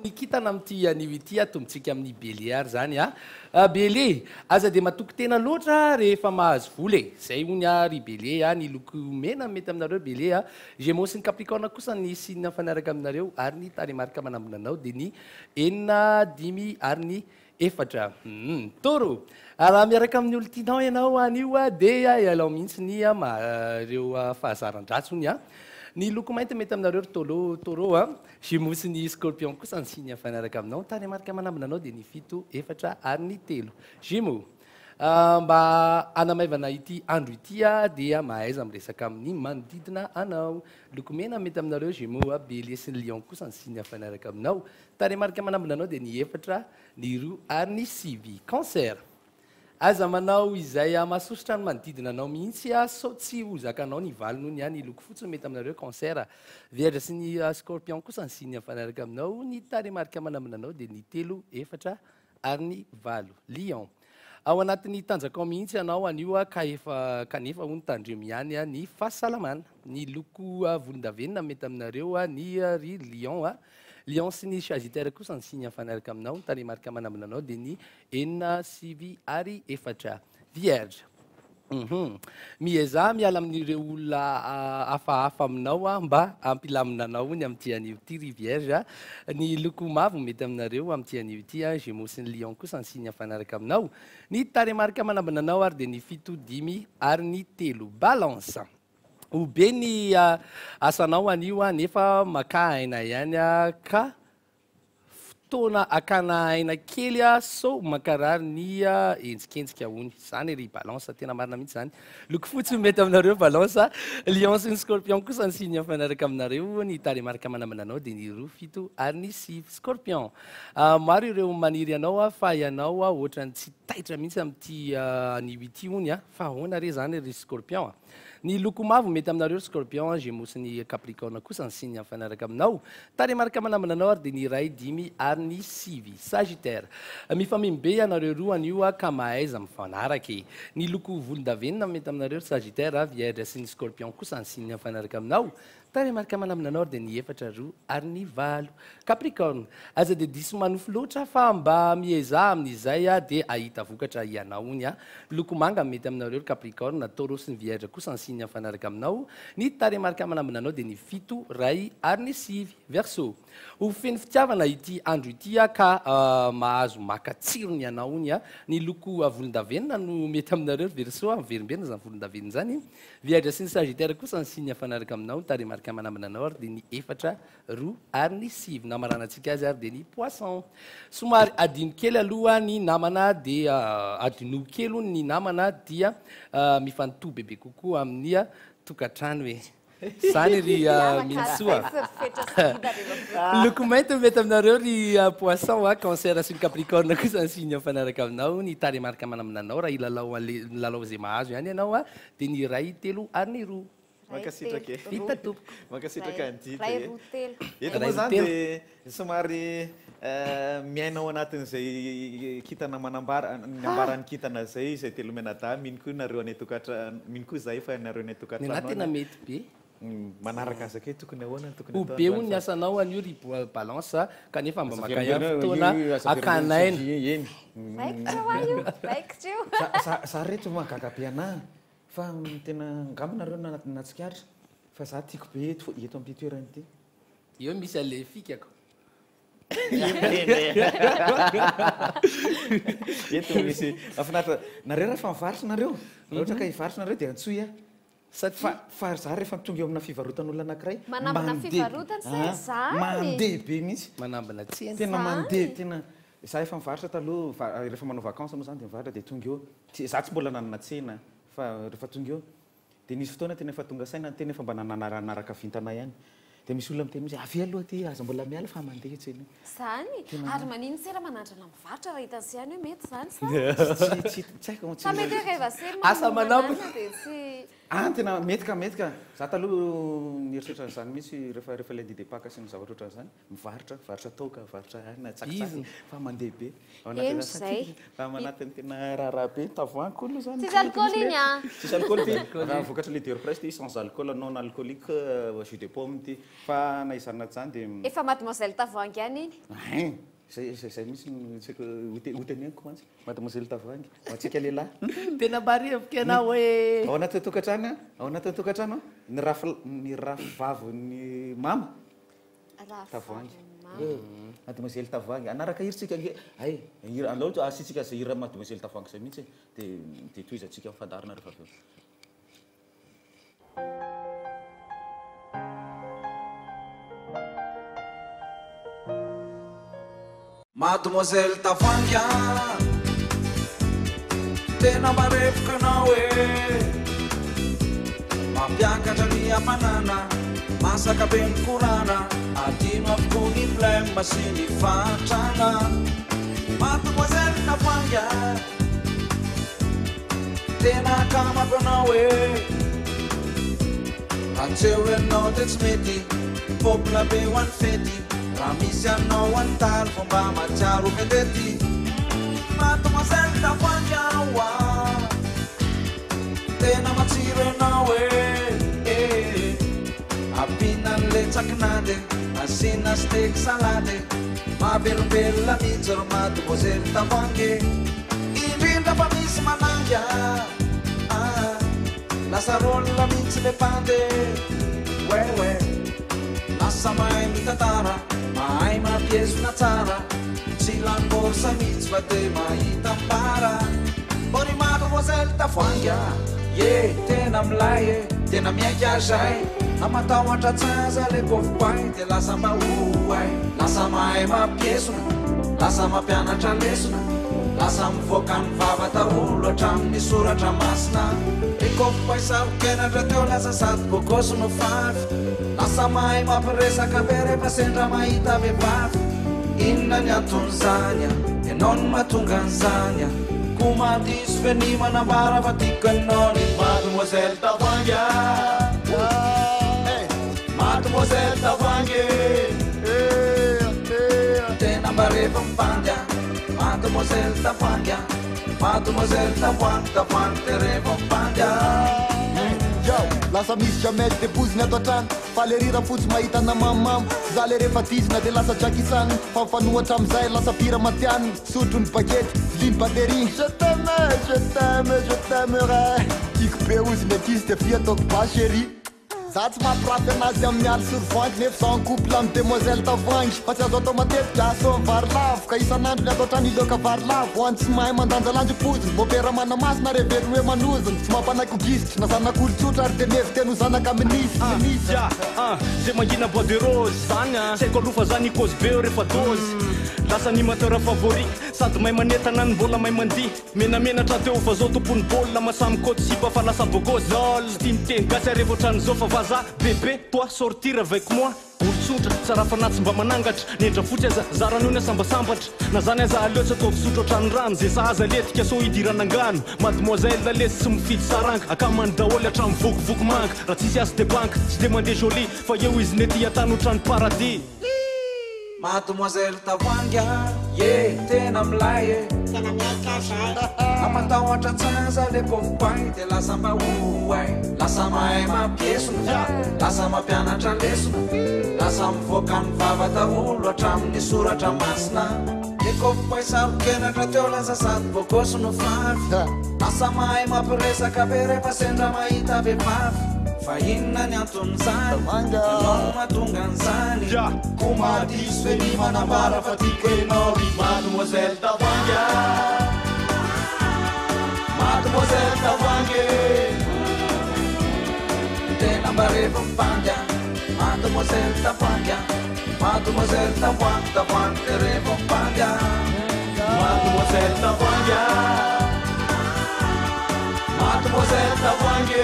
nikitana amin'ity anio ity tombontsika amin'ny bélier zany bélier aza dia matoky tena loatra rehefa mahazo vola zay hony ry bélier ny loko mena mety aminareo bélier gémeaux sy ny capricorne kosa ny signe mifaniaraka aminareo ary ny tany marika manambona anao dia ny 4 5 ary ny 4 toro raha miaraka amin'ny olo tianao ianao anio dia ialao mihitsy ny reo fahazaran-dratsy hony ny loko mainty mety aminareo toro gémeaux sy ny scorpion kosa ny signe mifaniaraka aminao tany marika manambona anao dia ny 7 4 ary ny 3 gémeaux mba anamaivana ity andro ity dia mahaiza miresaka amin'ny manodidina anao. Lokomena mety aminareo Gémeaux, Bélier sy ny Lion kosa ny signe afanaraka aminao. Taremarika manambina anao dia ny efatra, ny roa ary ny sivy. Cancer. Aza manao izay mahasosotra ny manodidina anao mihitsy sao tsy ho zakanao ny valo noho ny loko fotsy mety aminareo Cancer. Vierge sy ny Scorpion kosa ny signe afanaraka aminao. Ny taremarika manambina anao dia ny telo, efatra ary ny valo. Lion. Ao anatin'ny tanjakao mihitsy ianao anio kanefa ho ny tandremo ihany ny fahasalamana. Ny loko volondavenona mety aminareo ny ry Lion. Lion sy ny Sagittaire kosa ny signe afanaraka aminao. Taremarika manambina anao dia ny enina, sivy ary efatra. Vierge. Mieza miala amin'ireo olona hafahafa aminao mba ampilamina anao ny amin'ity anio ity ry Vierge. Ny loko mavo mety aminareo amin'ity anio ity Gémeaux sy ny Lion kosa ny signe afanaraka aminao. Ny taremarika manambina anao ary dia ny fito, dimy ary ny telo. Balance. Ho be ny asanao anio nefa maka aina ihany ka fotoana akana aina kely so makarary ny entsikentsika hony. Zany ry Balance tena marina mihitsy zany. Loko fotsy mety aminareo Balance. Lion sy ny Scorpion kosa ny signe afanaraka aminareo. Ny taremarika manambina anao dia ny roa, fito ary ny sivy. Scorpion. Maro ireo maniry anao fa ianao ohatrany tsy taitra mihitsy amin'ity anio ity hony fa ahoana re zany ry Scorpion. Ny loko mavo mety aminareo Scorpion, Gémeaux sy ny Capricorne kosa ny signe afanaraka aminao. Taremarika manambina anao ary dia ny ray, dimy ary ny sivy. Sagittaire. Mifamimbe ianareo roa anio ka mahaiza mifanaraka. Ny loko volondavenona mety aminareo Sagittaire, Vierge sy ny Scorpion kosa ny signe afanaraka aminao. Taremarika manambina anao dia ny efatra, roa ary ny valo. Capricorne. Aza dia diso manofo loatra fa mba mieza amin'izay dia ahita vokatra ianao hony. Loko manga mety aminareo Capricorne, Taureau sy ny Vierge kosa ny signe afanaraka aminao. Ny taremarika manambina anao dia ny fito, ray ary ny sivy. Verseau. Ho feno fitiavana ity andro ity ka mahazo maka tsirony ianao hony. Ny loko volondavenona no mety aminareo Verseau, verimberina zany volondavenona zany. Vierge sy ny Sagittaire kosa ny signe afanaraka aminao. Taremarika manambina anao ary dia ny efatra, roa ary ny sivy. Namaranantsika azy ary dia ny Poisson. Somary adino kely aloha ny namana dia adino kely ny namana dia mifanoto bebe kokoa amin'ny tokantrano hoe. Zany ry Mintsoa. Loko mainty mety aminareo ry Poisson, Cancer sy ny Capricorne kosa ny signe afanaraka aminao. Ny taremarika manambina anao raha ilalao izay mahazo ihany ianao dia ny ray, telo ary ny roa. Makasitraka vita tompoko. Makasitraka an'ity. Ray, roa, telo. Eto moa zany dia somary miainao anatin'izay kitana nambarany kitana zay izay telo menada mino koa nareo any tokantrano mino koa zay fa nareo any tokantrano. Nena tena mety be. Manaraka azy ake tokony ahoana tokony ho be hono ny asanao anio ry Balance kanefa mba maka ihany fotoana akanaina. Za rehetra mahagaga be anahy fa tena ngamba nareo natsikaritra fa za tiako be eto amin'ity toerana ity. Eo misy ale fikako. Eto misy afinaritra nareo raha fa mivarotra nareo ohatra ka hivarotra nareo dia antsoy fa za rehefa tonga eo amina fivarotan'olona anankiray manambina fivarotana zany mandeha be mihitsy manambina tsena tena mandeha tena za efa mivarotra taloha rehefa manao vacances moa zany dia mivarotra dia tonga eo za tsy mbola nanana tsena fa rehefa tonga eo dia nisy fotoana tena efa tonga saina tena efa mba nanaraka vintana ihany dia misy olona miteny hoe avy aloha ty aza mbola miala fa mandeha tsena zany ary manino tsela manandrana mivarotra raha hitan'ny sy ihany hoe mety zany tsy haiko sa mety hoe rehefa se asa manambo dia tsy tena metika za taloha nieritreritra zany mihitsy rehefa lundi de Pâques sy ny zavatra ohatran'izany mivarotra toka mivarotra na tsakitsaky fa mandeha be fa manatiny tena raharaha be tavoangy koa aloha zany tsisy alcool iny tsisy alcool ty vokatra le Dior Presse ty sans alcool non alcoolique jus de pomme ty fa na izany zany dia efa mademoiselle tavoangy ihany iny zay misy tseko hoteneniko mantsy mademoiselle tavoangy matsika lehilahy tena marihavika anao hoe ao anaty tokantrano ny rafivavon'ny mama tavoangy mademoiselle tavoangy anaraka hiritsika alao asitsika zay hira mademoiselle tavoangy zay mihitsy dia toizatsika mifandarina rehefa avy eo. Mademoiselle Tavoangy, tena marefoko anao e mampiakatra ny hafanana masaka be ny korana adino avoko ny blema sy ny fatrana mademoiselle Tavoanga tena akamako anao e ratseo anao de tsy mety popla be ho any fety raha misy anao antary fomba matsiaro medety mademoiselle Tavoanga oa tena matsiro anao e apinan'le tsakinade asina steak salade mavelombelona mihitsy ro mademoiselle Tavoanga indrindra fa misy mananga lasa rôla mihitsy le pande wewe lasa mahay mitantara mahay mapiesona tsara tsy langorsa mihitsy fa de mahita mbara bony mademoiselle Tavoanga ye tena milay e tena miaiky azay amatahoatra tsaza le kofokoay de lasa mahoay lasa mahay mapiesona lasa mampianatra lesona lasa mivoaka ny vavata olo hatramin'ny soratra masina ekofokoay sarokenatra teo lasa sady bokoso no fafy lasa mahay mampiresaka be rehefa sendra mahita vehivavy inona ny antony zany a ianao ny mahatonga an'izany a ko madiso fe ny manambara fa tiako anao ny mademoiselle Tavoanga mademoiselle Tavoanga tena mba rehefa mipandya mademoiselle Tavoanga mademoiselle Tavoanga Tavoanga te rehefa mipandya lasa misy jamety de boziny ato atrano fa le rira fotsy mahita na mamamo za le rehefa dizina de lasa drakisany fa mifanohatra amizay lasa pira matiany sotro ny bakety liny batery je t'aime ra tiako be oziny ak'izy de fi ataoko ba chéri za tsy mampirapy anazy amin'ny aly sorovoangy nefa za en couple amy demoiselle Tavoanga fa tsy azo atao matetika aso ny vary lavo ka isan'andro ny atao trano iloka vary lavo hoany tsy mahay mandanja lanjo poziny mopera manamasina revery hoe manoziny tsy mampanaky gisitry na zanak'olotsotra ary de mevy teno zanaka minisy zay mangina bois de rose zany saiko alofa zany ikozy be rehefa dozy lasa animateur favori sady may manetana ny mbola may mandihy menamenatra teo fa zao tompony baolina masamy côte sipa fa lasa bogosy lol tia miteny gasy arevo ohatran'izao fa vaza bébé toi sortir avec moi olotsotra tsara fanatsy mba manangatra nendra fotsy aza zaran'io ny sambasambatra na zany aza aleotsy atao fisotro ohatrany rano zay sa aza letika so idiranangano mademoiselle lesy tsy mifidy saranga akamany daholy hatramy vokovoko manga raha tsisy asy de banque tsy de mandeha joli fa eo izy nety atany ohatrany paradis mademoiselle Tavoanga ye tena milay e tena miaika zay amatahoatra tsaza le kofokoay de lasa mahoay lasa mahay mapiesona lasa mampianatra lesona lasa mivoaka ny vavata olo hatramin'ny soratra masina le kofokoay sarokenatra teo lasa sady bokoso no fafy lasa mahay mampiresaka be rehefa sendra mahita vehivavy fa inona ny anton'izany ianao mahatonga an'izany ko madiso hoe ny manambara fa tiako ianao ny mademoiselle Tavoanga mademoiselle Tavoanga tena mba rehefa mipandya mademoiselle Tavoanga mademoiselle Tavoanga Tavoanga te rehefa mipandya mademoiselle Tavoanga mademoiselle Tavoanga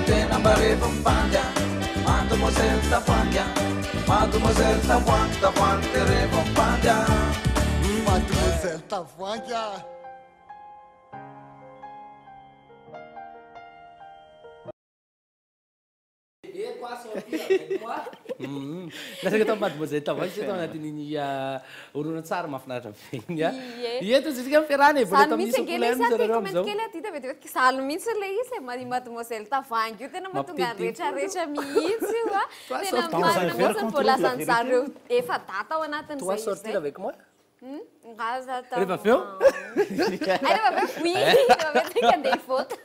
tena mba rehefa mipandya mademoiselle Tavoanga mademoiselle Tavoanga Tavoanga te rehefa mipandya mademoiselle Tavoanga Nasaka tao mademoiselle Tavoanga tsy tao anatin'iny oronan-tsara mahafinaritra be igny eto tsika mifiarahana e bola tamin'ny sokolay zareo amizao salo mihitsy le izy mademoiselle Tavoanga io tena mahatonga ny rehetrarehetra mihitsy io a tena marina mbola san'zareo efa data ao anatin'izay toi sortir avec moi ngaza ta rehefa aveo rehefa aveo oui rehefa aveo tika andeha hifota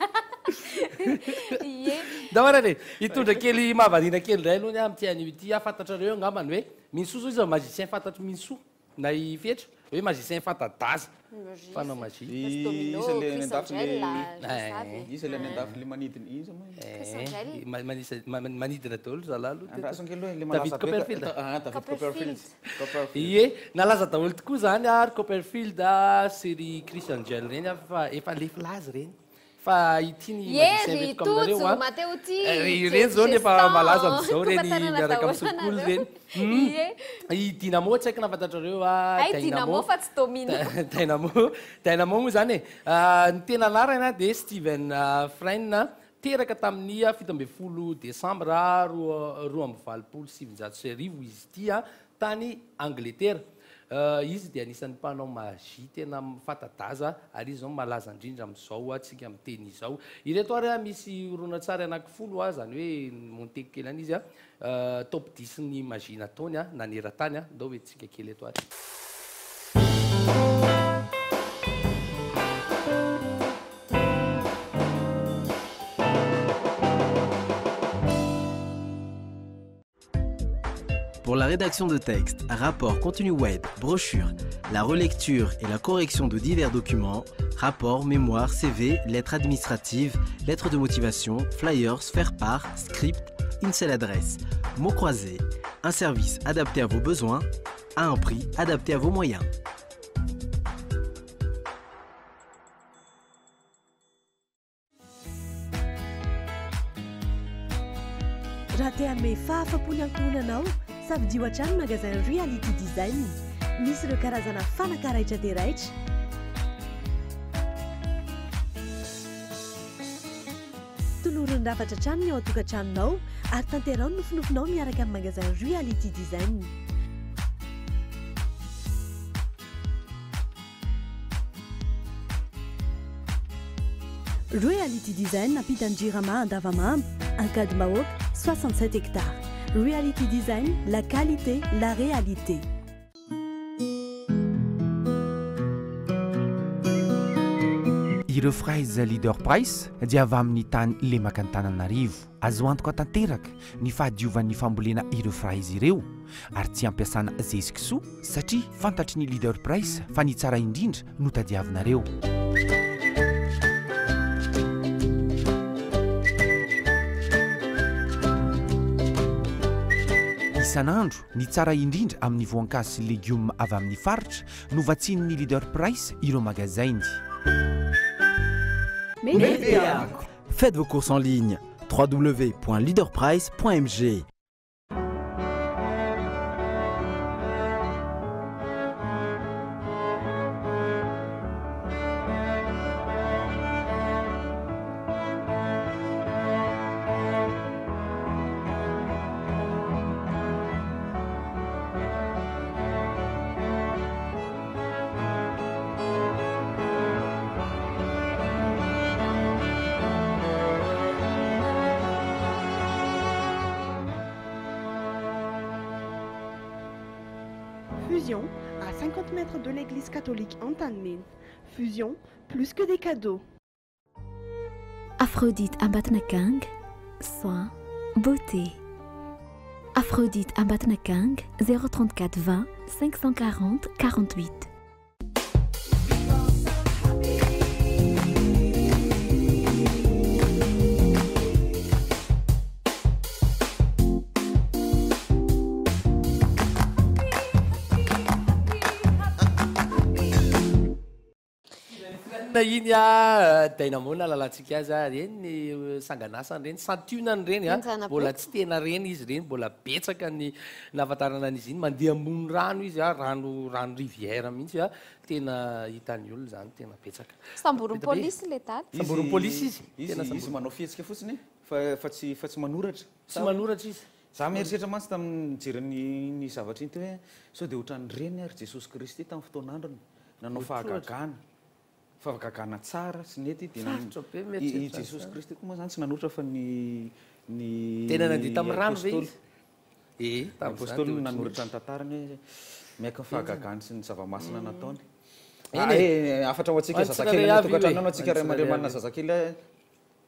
da oharany hitondra kely mahavariana kely ndray aloha ny am'tiany ity afantatrareo angambany hoe minsoa zao izy magicien fantatry minsoa na ifetra hoe magicien fantadaza fanao magie isa le andafy le andafy le manidina izy manidina daholo zalahy andrasonke aloha le David Copperfield David Copperfield ie nalaza daholo tokoa zany ary Copperfield série Chris Angel reny fa efa lefilazy reny fa itiany Yery Tojo Mateo Ty reny zao nefa malaza am'izao reny miaraka amin'ny sekoly reny i Dynamo tsy haiko nafantatrareo Dynamo fa tsy domino Dynamo moa zany ny tena anarana dia Steven Fry teraka tamin'ny 17 Desambra 2027 sy arivo izy ity tany Angleterre. Izy dia anisan'ny mpanao magie tena fantadaza ary izy zao malaza indrindra amin'izao atsika amin'ny teny izao. Ireto ary misy horonan-tsary anankifolo zany hoe monteko kely any izy top 10 ny magie nataony naneran-tany ndao hoe tsika kely eto ary. Pour la rédaction de textes, rapports, contenus web, brochures, la relecture et la correction de divers documents, rapports, mémoires, CV, lettres administratives, lettres de motivation, flyers, faire-part, scripts, une seule adresse, mots croisés, un service adapté à vos besoins, à un prix adapté à vos moyens. Raha te hanome fahafapony ankohonanao safidio hatrany magasin Reality Design. Misy ireo karazana fanaka raitra dia raitra. Tolorin'ny rafatra hatrany ny ao an-tokantranonao ary tanterao ny nofinofinao miaraka amin'ny magasin Reality Design. Reality Design napita Jirama Andavamamba, encadre Maok, 67 hectares. Reality Design, la qualité, la réalité. Ireo fraiza leader price dia avy amin'ny tany lemaka ny Tananarivo. Azo antoka tanteraka ny fahadiovan'ny fambolena ireo fraiza ireo ary tsy ampiasana zezikisoa satria fantatry ny leader price fa ny tsara indrindra no tadiavinareo. Isan'andro ny tsara indrindra amin'ny voankazo sy légumes avy amin'ny faritra no vatsinin'ny leader price ireo magazainy. Faites vos courses en ligne www.leaderprice.mg. Fusion, à 50 mètres de l'église catholique Antanmine. Fusion, plus que des cadeaux. Aphrodite Ambatnakang, soins, beauté. Aphrodite Ambatnakang, 034 20 540 48. iny Dynamo nalalantsika azy reny ny sanganasany reny santunany reny mbola tsy tena reny izy reny mbola betsaka ny nahafantarana an'izy iny mandeha ambony rano izy rano rivière mihitsy tena hitany olona zany tena betsaka. Samboron'ny polisy le tany. Samboron'ny polisy izy manao fihetsika fotsiny fa tsy manoratra. Tsy manoratra izy. Za mieritreritra mantsy tamin'ny jeren'ny zavatra iny teo hoe sao dia ohatran'ny reny ary Jesosy Kristy tamin'ny fotoan'androny nanao fahagagana. Fahagagana tsara sy nety dia i Jesosy Kristy koa moa zany tsy nanorotra fa ny tena nandeha tamin'ny rano ve izy? Apôstôly nanoratra ny tantarany hoe miaka ny fahagagana sy ny zava-masina nataony. Afatra ho antsika zazakely tokantrano anao antsika ray aman-dreny manana zazakely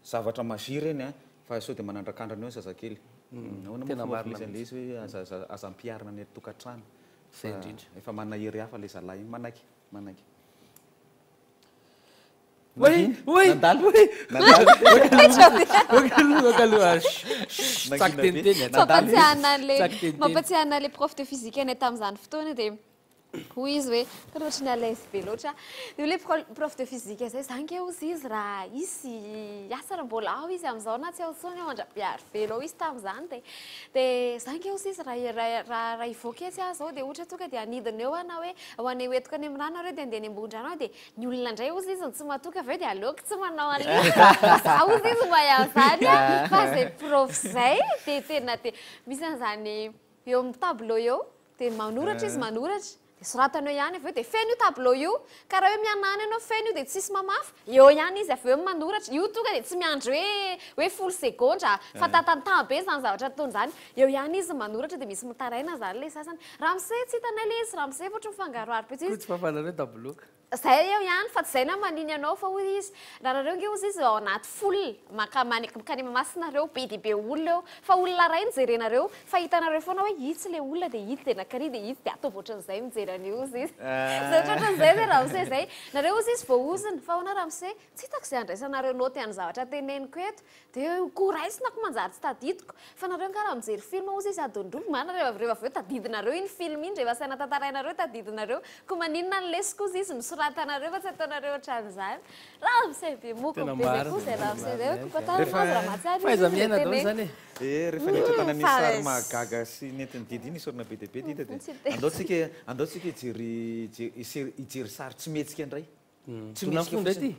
zavatra magie reny fa sao dia manandrakandrany eo zazakely. Tena marina an'ilay izy hoe aza ampiarina ny tokantrano zay indrindra efa manahery hafa le zalahy iny manaiky mampatsiahana le prof de physique anay tamin'izany fotoana dia hoy izy hoe kara ohatry ny alaise be loatra dia le prof de physique zay zange ozy izy raha isy asa raha mbola ao izy amin'izao na tsy ao tsony ao andrapiary velo ao izy tamin'izany dia zange ozy izy raha ivoaka etsy aho zao dia ohatra tonga dia anidina eo ana hoe ho anay hoentiko any amin'ny rano areo dia andeha any ambon-drano ao dia ny olona indray ozy izy ny tsy matoka aveo dia aleoko tsy manao an'io za ozy izy mba ihazany fa zay prof zay dia tena dia misy an'izany eo amin'ny tableau eo dia manoratra izy manoratra soratana eo ihany aveo dia feno io tableau io ka raha hoe mianana ianao feno io dia tsisy mamafy eo ihany izy aveo manoratra io tonga dia tsy miandro hoe folo segondra fa tatantana be zany zavatra ataony zany eo ihany izy manoratra dia misy mitaraina zany le sasany ramse tsy hitanay le izy ramse ohatry mifangaroaro be tsy fafanareo tableau zay eo ihany fa tsy zay na maniny anao fa hoy izy rahareo nge ozy izy ao anaty fol makany masinareo be dia be olona eo fa olona ray nijerenareo fa hitanareo foana hoe itsy le olona dia itsy dia nakary dia itsy dia ataovy ohatran'izay mijerany ozy izy zay ohatran'izay zay ramse zay nareo ozy izy vao oziny fa ona ramse tsy hitako izay andraisanareo noty any zavatra teneniko eto dia koraisinako manjary tsy tadidiko fa nareo nga raha mijery film ozy izy adondrovo manareo rehefa aveo tadidinareo iny film iny rehefa saina tantarainareo tadidinareo ko maninona ny lesiko ozy izy misoratanareo fa tsy ataonareo ohatran'izany ramse be moko be zay koa zay ramse zay kompatanaazy raha matsiary faiza miaina dao zany rehefa nitra tanany sary mahagaga sy nentiny didy iny isorina be dia be dita dia andaotsika hijery sary tsy mihetsika indray tsy nafondray ty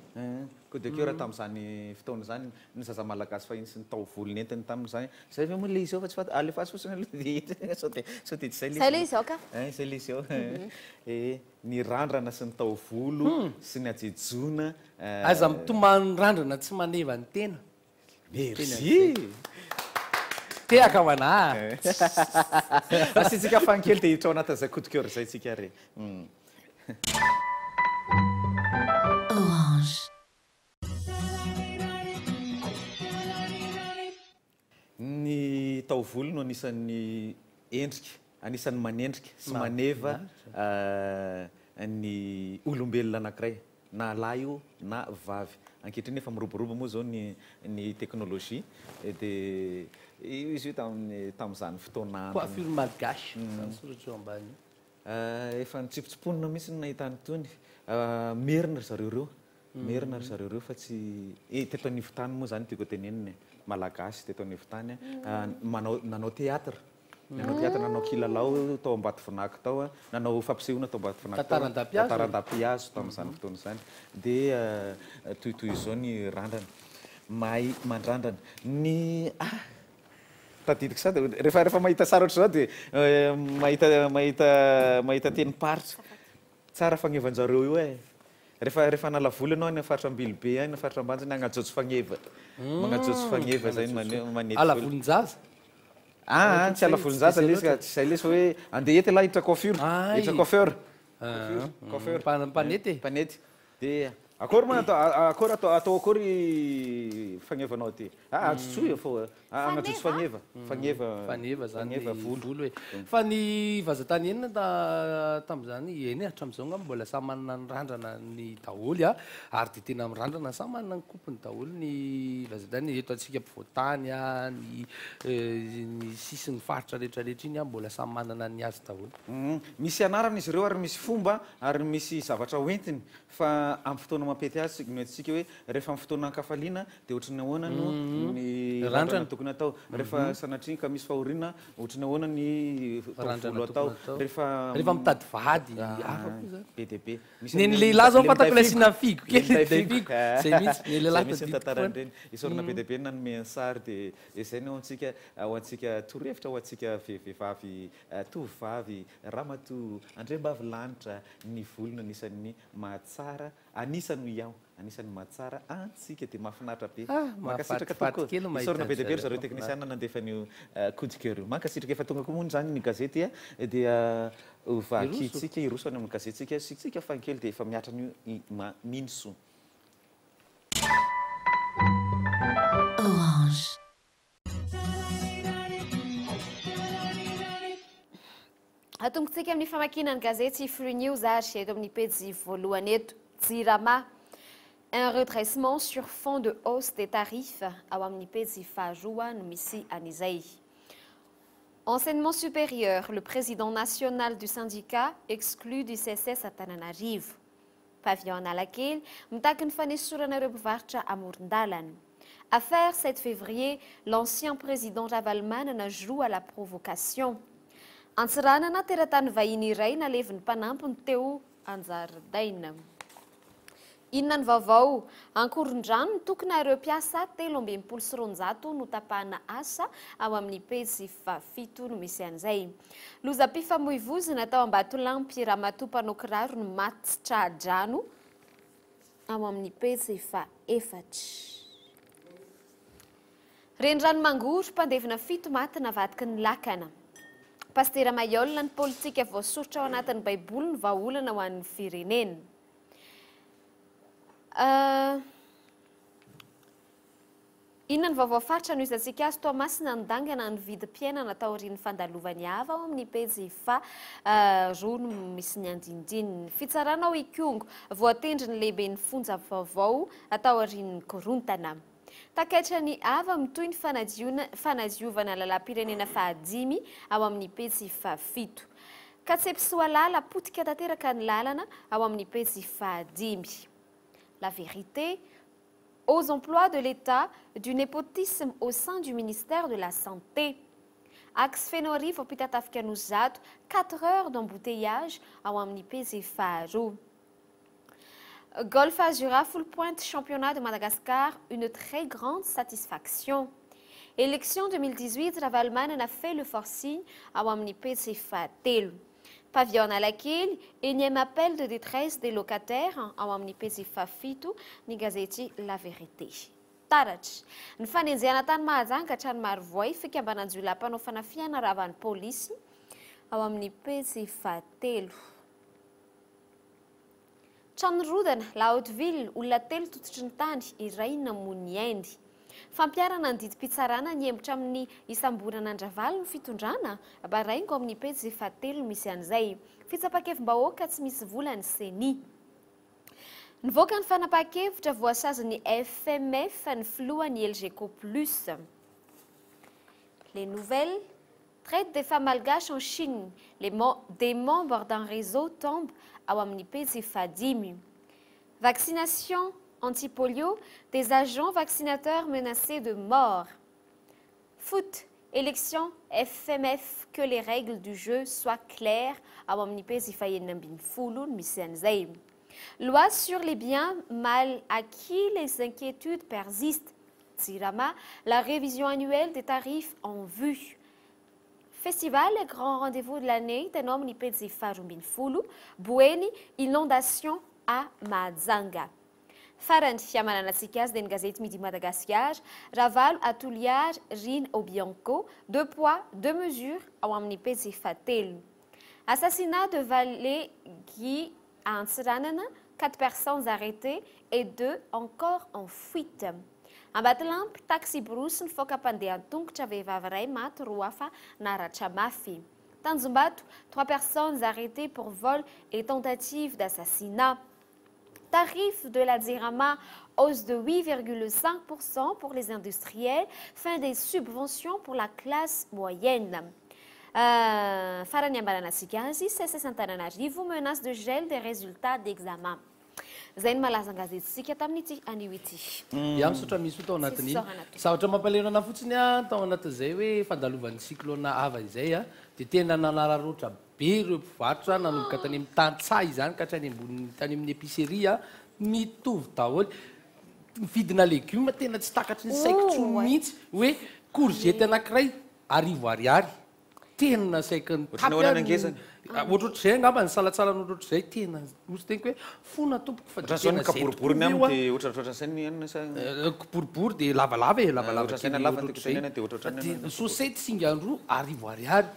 ko dia keo raha tamin'izany fotoana zany ny zaza malagasy fa iny sy ny taovolony entiny tamin'izany zay ve moa le izy ao fa tsy alefatsy fosiny aloha dia sao dia tsy zay le izy ao ka zay le izy ao ny randrana sy ny taovolo sy ny ajejona aza mitomany randrana tsy maneva ny tena merci teaka ho anahy asitsika fankely dia hitra ao anatin'izay coup de cœur zay tsika re Orange. Ny taovolo no anisan'ny endrika anisan'ny manendrika sy maneva ny olombelona anankiray na lahy io na vavy ankehitriny efa miroborobo moa zao ny teknôlôjia dia izy io tamin'izany fotoana coiffure malgache soratra eo ambany efa nitsipotsiponina mihitsy ny nahitany tony merina ry zareo reo merina ry zareo reo fa tsy teto anivotany moa zany tiako teneniny malagasy teto anivotany nanao théâtre nanao kilalao tao ambaty vinako tao nanao fampisehoana tao ambaty vinako tatarandapiazo tamin'izany fotoana zany dia tohitoy zao ny randrana mahay mandrandrana ny tadidiko sady rehefa mahita sara ohatry zao dia mahita teny paritra tsara fagnevan-jareo io rehefa nala vola anao any faritra ambily be any faritra ambanjany agnajojo fagneva magnajojo fagneva zay manety alavolonjaza tsy alavolonjaza le izy tsy zay le izy hoe andeha ety lahy hitra coiffeur mpanety dia akory atao akory fagnevanao ty ajotsoy fô agnajojo fagneva zany volo hoe fa ny vazatany enina tamin'izany eny hatram'izao nga mbola samy manana ny randrana ny daholy ary dia tena mirandrana samy manana ny kopony daholy ny vazatany eto atsika mpivoatany ny sisiny faritra rehetrarehetra iny mbola samy manana ny azy daholy misy anarana izy ireo ary misy fomba ary misy zavatra hoentiny fa amin'ny fotoana mampety azy noentsika hoe rehefa amin'ny fotoana ankafaliana dia ohatrany ahoana no ny randrana tokony atao rehefa sanatriny ka misy fahoriana ohatrany ahoana ny taovolo atao rehefa mitady vady be dia be ny lehilahy zao fatako le asina figo kely figo zay misy tantaran'ireny isorana be dia be nanome sary dia zay ny ao antsika torohevitra ho antsika vehivavy tovovavy ramatoa andrembavy lanitra ny volona anisan'ny mahatsara anisany iaho anisany mahatsara antsika dia mahafinaritra be mankasitraka isorana be dia be ry zareo teknisiana nandefa nio coup de cœur io mankasitraka efa tonga koa moa zany ny gazety dia vakitsika iroso any amin'ny gazetitsika sitsika fankely dia efa miatra an'io minso Orange. atongotsika amin'ny famakinany gazety Free News ary eto amin'ny pejy voalohany eto Jirama un redressement sur fond de hausse des tarifs ao amin'ny pejy faharoa no misy an'izay. Enseignement supérieur, le président national du syndicat exclu du CSS Antananarivo. Pavillon Analakely mitaky ny fanesorana ireo mpivarotra amoron-dalana. Affaire 7 février, l'ancien président Ravalomanana joue à la provocation. Antsiranana teratany vahiny iray nalevin'ny mpanampiny teo Anjaridaina. Inona ny vaovao, ankoron-drano tokony ireo mpiasa 320 no tapahana asa ao amin'ny pejy fafito no misy an'izay. Lozam-pifamoivozy natao Ambatolampy Ramatoa mpanao kiraro no maty tradrano ao amin'ny pejy faefatra. Renirano Mangoro mpandevina 7 maty navadiky ny lakana. Pastera Mayolina ny politika voasoratra ao anatin'ny baiboly ny vahaolana ho an'ny firenena. Inona ny vaovao faritra no izatsika azy Toamasina nidangana ny vidim-piainana tao aorian'ny fandalovany ava ao amin'ny pejy roa no misy ny andindininy. Fitsarana ao Ikongo voatendry ny lehibe ny fonja vaovao atao aorian'ny korontana. Takaitra ny ava mitoy ny fanadiovana lalam-pirenena fahadimy ao amin'ny pejy fafito. Katsepsoalala potika tanteraka ny lalana ao amin'ny pejy fahadimy. La vérité, aux emplois de l'État, du népotisme au sein du ministère de la Santé. Axe Fenorivo Pitatafika Nouzato, 4 heures d'embouteillage ao amin'ny pejy faharoa. Golf Azura Full Point Championnat de Madagascar, une très grande satisfaction. Élection 2018, Ravalomanana a fait le forcing ao amin'ny pejy fahatelo. Pavillon Analakely, énième appel de détresse des locataires ao amin'ny pejy fafito ny gazety La Vérité. Taratra, ny fanenjehana tany Mahajanga trano Marivoay fikambananjula mpanao fanafiana ravan'ny polisy ao amin'ny pejy fahatelo. Tranorodana, La Haute-Ville, olona 3 tototry ny tany, iray namony Endy. Fampiarana ny didim-pitsarana ny hembotra amin'ny isamborana Andravalo ny fitondrana, baraingo amin'ny pejy fahatelo misy an'izay. Fitsapakevim-bahoaka tsy misy vola ny CENI. Nivoaka ny fanapakevitra voasazy ny FMF ny filohan'ny LGCO+. Les nouvelles, traite des femmes malgaches en Chine. Des membres d'un réseau tombent ao amin'ny pejy fahadimy. Vaccination anti-polio, des agents vaccinateurs menacés de mort. Foot, élection FMF, que les règles du jeu soient claires ao amin'ny pejy fahaenina folo misy an'izay. Loi sur les biens mal acquis, les inquiétudes persistent. Jirama, la révision annuelle des tarifs en vue. Festival, grand rendez-vous de l'année, tena amin'ny pejy faharoa folo. Bueni, inondation à Mahajanga. Farany fiamananatsika azy dia ny gazety Midi Madagascar, Ravalo Atoliary Rine Obianco, 2 poids, 2 mesures ao amin'ny pejy fahatelo. Assassinat de Valet Guy à Antsiranana, 4 personnes arrêtées et 2 encore en fuite. Ambatolampy taxi Bruce nifoaka mpandeha an-tongotra vehivavy iray maty 2 hafa naratra mafy. Tanjombato, 3 personnes arrêtées pour vol et tentative d'assassinat. Tarif de la Jirama, hausse de 8,5% pour les industriels, fin des subventions pour la classe moyenne. Farany ambananatsika azy, CSS Antananarivo menace de gel des résultats d'examen. Zay ny malaza ny gazetitsika tamin'ity anio ity. Ia misotra misy tao anatin'iny. Sahotra mampalelana fotsiny tao anatin'izay hoe fandalovan'ny cyclone ava izay dia tena nanararoatra be ireo mpivarotra nanomboka tany amin'ny tantsaha izany ka tany amin'ny épicerie mitovy daholo. Vidina légume tena tsy takatry ny saiko tsony mihitsy hoe courgette anankiray 10 ariary. Tena saiko ny tapy. Ohatrohatr'izay angamba ny salatsalany ohatrohatr'izay tena osy teniko hoe fona tompoko fa tena zay boribory ny aminy dia ohatrohatr'izay boribory dia lavalava sosety singandroa 10 ariary.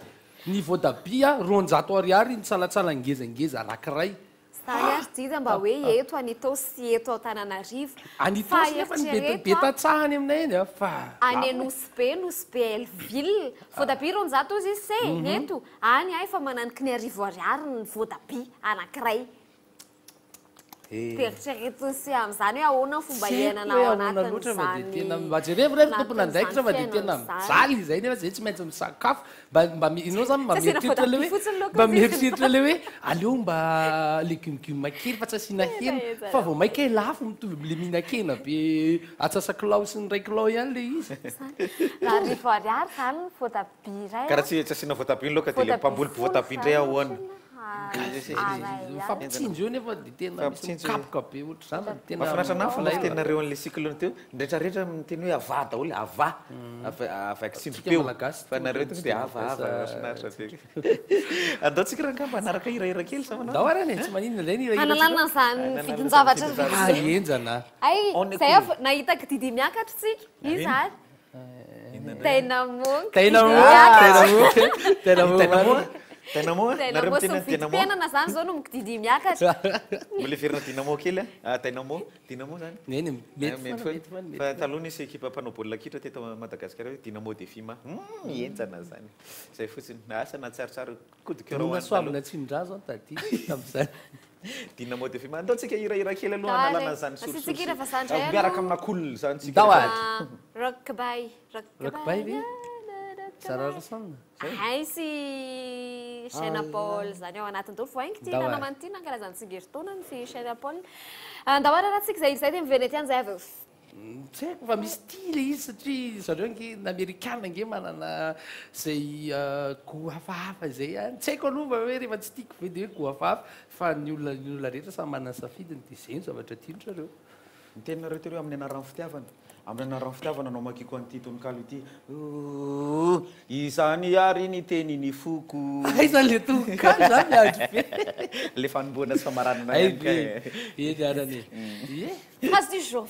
Ny voatabia 200 ariary ny salatsalany ngezangeza anankiray. Tany ary dida mba hoe eto Anitao sy eto ao Tananarivo. Anitao sy nefa ny betatsahany aminay eny fa any Nosy be Elville voatabia ronjato izy se eto any ay fa mananiky ny arivo ariary ny voatabia anankiray. Teritreretiny sy amin'izany hoe ahoana fomba iainana ao anatin'izany. Tena majerevy tompona andraikitra fa dia tena mijaly izay nefa zay tsy maintsy misakafo mba inao zany mba mieritreritra le hoe aleo mba légume kely fa tsy asiana hena fa vao maika lafo mitovy am'le mihinan-kena be atsasakilao sy ny 2 kilao ihany le izy. Arivo ariary zany ny voatabia iray. Karaha tsy asiana voatabia loka dia le mpamboly voatabia indray ahoana. Fampitsinjo eo nefa dia tena kapoka be ohatr' izany tena mahafinaritra anahy fa natenareo an'le cycle teo ndraitrarehetra miteny hoe ava daholo ava avaky tsindro-peo fa nareo tonga dia ava finaritra be. Ataontsika raha ngamba anaraka hirahira kely sa manao. Dao arany tsy maninona indray ny hirahira. Analana izany vidin-javatra enjana. Ay zay nahitako didy miakatra tsika izy ary. Tena moa. Dynamo nareo miteny Dynamo. Tenana zany zao no mikididy miakatra. Mbola ferina Dynamo kely Dynamo zany. Mety fa taloha nisy équipe mpanao baolina kitra teto Madagasikara hoe Dynamo de Fima. Enjana zany. Zay fotsiny asa na tsaratsara coup de cœur hoan'ny soavina tsindraha zao taty amin'izany. Dynamo de Fima. Andaontsika hirahira kely aloha analana zany source. Miaraka amin'akolona zany tsika. Rockbay. Ay sy Chaine Paul zany ao anatin'ny tolo fo haingy ty namany ty nankalazany tsingeritaona ny Chaine Paul. Andao ara ratsika zay ty miveny ty any zay avy eo. Tsy haiko fa misy style izy satria zareo nge n'Amerikana nge manana zay goût hafahafa zay any. Tsy haiko aloha hoe rehefa tsy tiako ve dia hoe goût hafahafa fa ny olona rehetra samy manana safidiny dia zay ny zavatra tiany zareo. Ny teninareo teo amin'ny anaran'ny fitiavana. Amin'ny anaran'ny fitiavana anao makiko an'ity tononkalo ity. Izany ary ny teny ny foko. Izany le tononkalo zany miandry be. Le fanomboana sy famaranana ihany ka. Eny arany.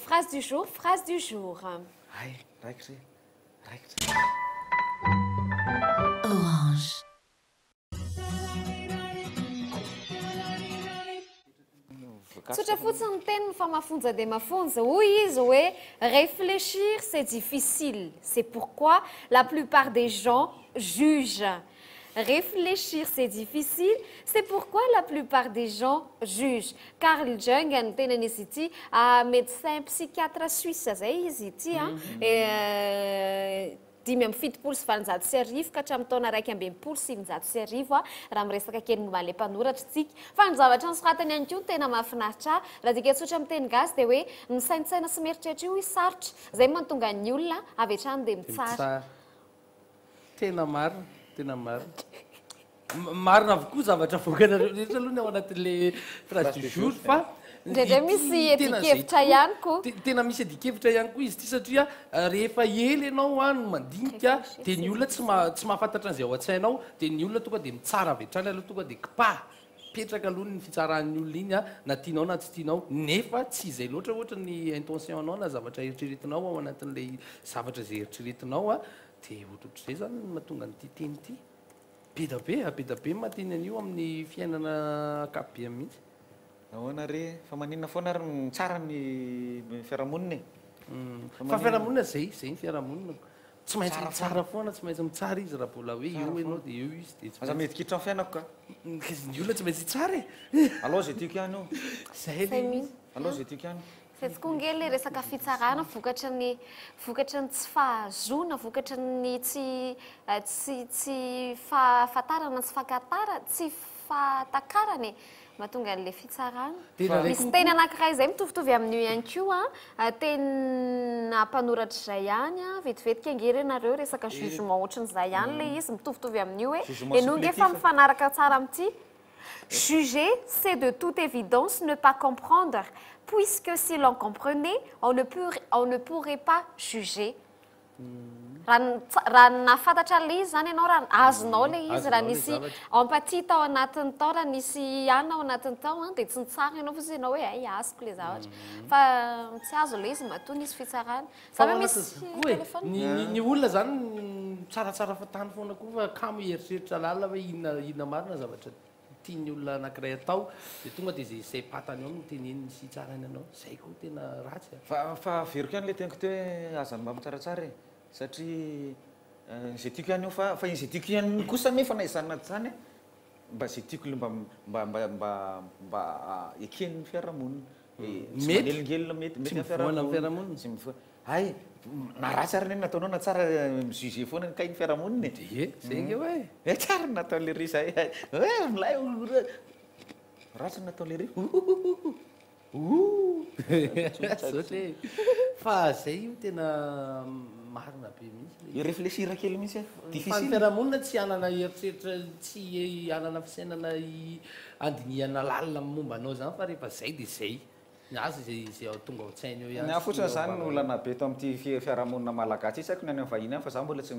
Phrase du jour. Ay, raikitra. Orange. Tsotra fotsiny ny teny fa mafonja dia mafonja. Hoy izy hoe réfléchir c'est difficile. C'est pourquoi la plupart des gens jugent. Réfléchir c'est difficile. C'est pourquoi la plupart des gens jugent. Carl Jung no tenanisy ity médecin psychiatre suisse zay izy ity dimy amby fitopolo sy valonjato sy arivo ka hatramin'ny taona 1 sy 7 sy arivo raha miresaka kely momba le mpanoratra tsika fa ny zavatra nisoratany ihany koa tena mahafinaritra raha dika tsotra miteny gasy dia hoe ny saintsaina sy mieritreritra io sarotra zay mahatonga ny olona avy hatrany dia mitsara. Tena marina marina avokoa zavatra voakanareo rehetra aloha ny ao anatin'le phrase du jour fa Ndrendray misy edikevitra ihany koa. Tena misy edikevitra ihany koa izy ty satria rehefa ely ianao any mandinika dia ny olona tsy mahafantatra an'izay ao an-tsainao dia ny olona tonga dia mitsara avy hatrany aloha tonga dia kipa petraka aloha ny fitsarahan'ny olona iny na tianao na tsy tianao nefa tsy izay loatra ohatra ny intention anao na zavatra eritreretinao ao anatin'ilay zavatra izay eritreretinao dia ohatrohatr'izay zany mahatonga nyity teny ity be da be mahateny an'io amin'ny fiainana akapobe mihitsy. Ahoana re fa maninona foana ary tsara ny fiarahamonina e. Fa fiarahamonina zay ny fiarahamonina tsy maintsy mitsara foana tsy maintsy mitsara izy raha mbola hoe eo ianao dia eo izy dia aza medikitra amin'ny fiainako ka ny olona tsy maintsy tsara e. Alao zay tiako ihany io zay le alao zay tiako ihany. Fetsy koa ngely resaka fitsarana vokatra ny tsy fahazoana vokatra ny tsy fahafantarana tsy fahatakarana mahatonga an'ilay fitsarana. Misy teny anankiray izay mitovitovy amin'io ihany koa tena mpanoratra izay ihany vetivetika angery ianareo resaka jugement ohatran'izay ihany le izy mitovitovy amin'io hoe enao nge fa mifanaraka tsara amin'ity. Juger, c'est de toute évidence ne pas comprendre, puisque si l'on comprenait, on ne pourrait pas juger. Raha nafantatra le izy zany ianao raha azonao le izy raha nisy empathie tao anatiny tao raha nisy anina ao anatiny tao dia tsy nitsara ianao fotsiny ianao hoe ay azoko le zavatra fa tsy azo le izy matoa nisy fitsarana. Ny olona zany tsaratsara fatany foana koa fa kamo eritreritra lalina hoe inona marina zavatra tiany olona anankiray atao dia tonga dia zay sepatany ao no teneniny sy tsara iny anao zay koa tena ratsy fa veriko ihany le teniko te hoe azany mba mitsaratsara e satria zay tiako ihany io fa izay tiako ihany kosa nefa na izany naty zany mba zay tiako mba eken'ny fiarahamonina tsy manelingelina mety fiarahamonina tsy mivoa ay na ratsy ary neny nataonao na tsara mijuge foana ny kainy fiarahamonina e zegny hoe tsara natao le ry zay hoe milay ratsy natao le ry zao fa zay io tena marina be mihitsy réfléchir kely mihitsy difficile fiarahamonina tsy anana eritreritra tsy anana fisainana andinihana lalina momba anao zany fa rehefa zay dia zay azy zay tonga ao tsainy eo ihany fotsiny zany no olana be to amin'ity fiarahamonina malagasy tsy haiko ny any amin'ny vahiny any fa za mbola tsy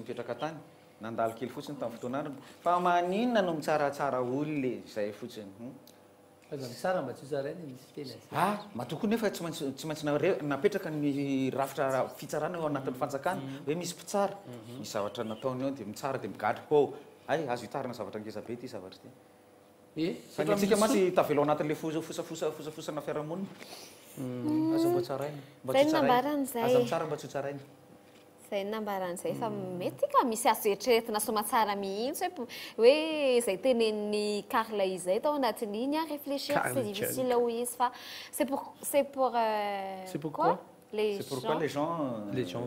mipetraka tany nandalo kely fotsiny tamin'ny fotoanandro fa maninona no mitsaratsara olona zay fotsiny tsara mba tsy tsarainy misy teny matoko nefa tsy maintsy napetraka ny rafitra fitsarana eo anatin'ny fanjakana hoe misy mpitsara ny zavatra nataony eo dia mitsara dia migadry ho ay azo hitarina zavatra ngeza be ty zavatra ty Sika masy tavelo anatin'le fosafosana fiarahamonina. Azo mba tsaraina. Azo tsara mba tsy tsaraina. Zay nambaran'izay fa mety ka misy azo eritreretina somatsara mihitsy hoe zay tenenin'ny Carla izay tao anatin'iny réfléchir c'est difficile ho izy fa c'est pour quoi C'est pourquoi les gens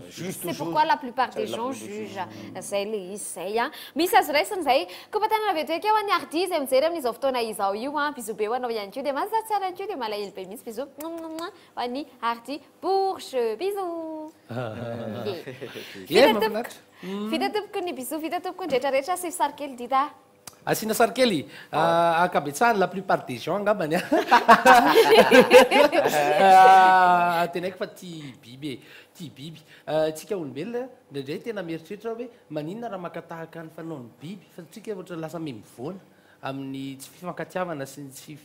jugent toujours. C'est pourquoi la plupart des gens jugent. Zay le izy zay misy azo raisiny zay koa fa tena avy eto ho an'ny artiste mijery amin'izao fotoana izao io bisou be ho anao ihany koa dia mahazatsy tsara ihany koa dia malahelo be mihitsy bisou ho an'ny arty Bourge bisou. Vita tompoko ny bisou vita tompoko ny rehetrarehetra sy sary kely dita. Asina sary kely akabetsahany la plupart des gens angambany tena haiko fa tia biby tsika olombelona ndraindray tena mieritreritra hoe maninona raha makatahaka ny fanaon'ny biby fa tsika ohatra lasa mivoana amin'ny tsy fifankatiavana sy tsy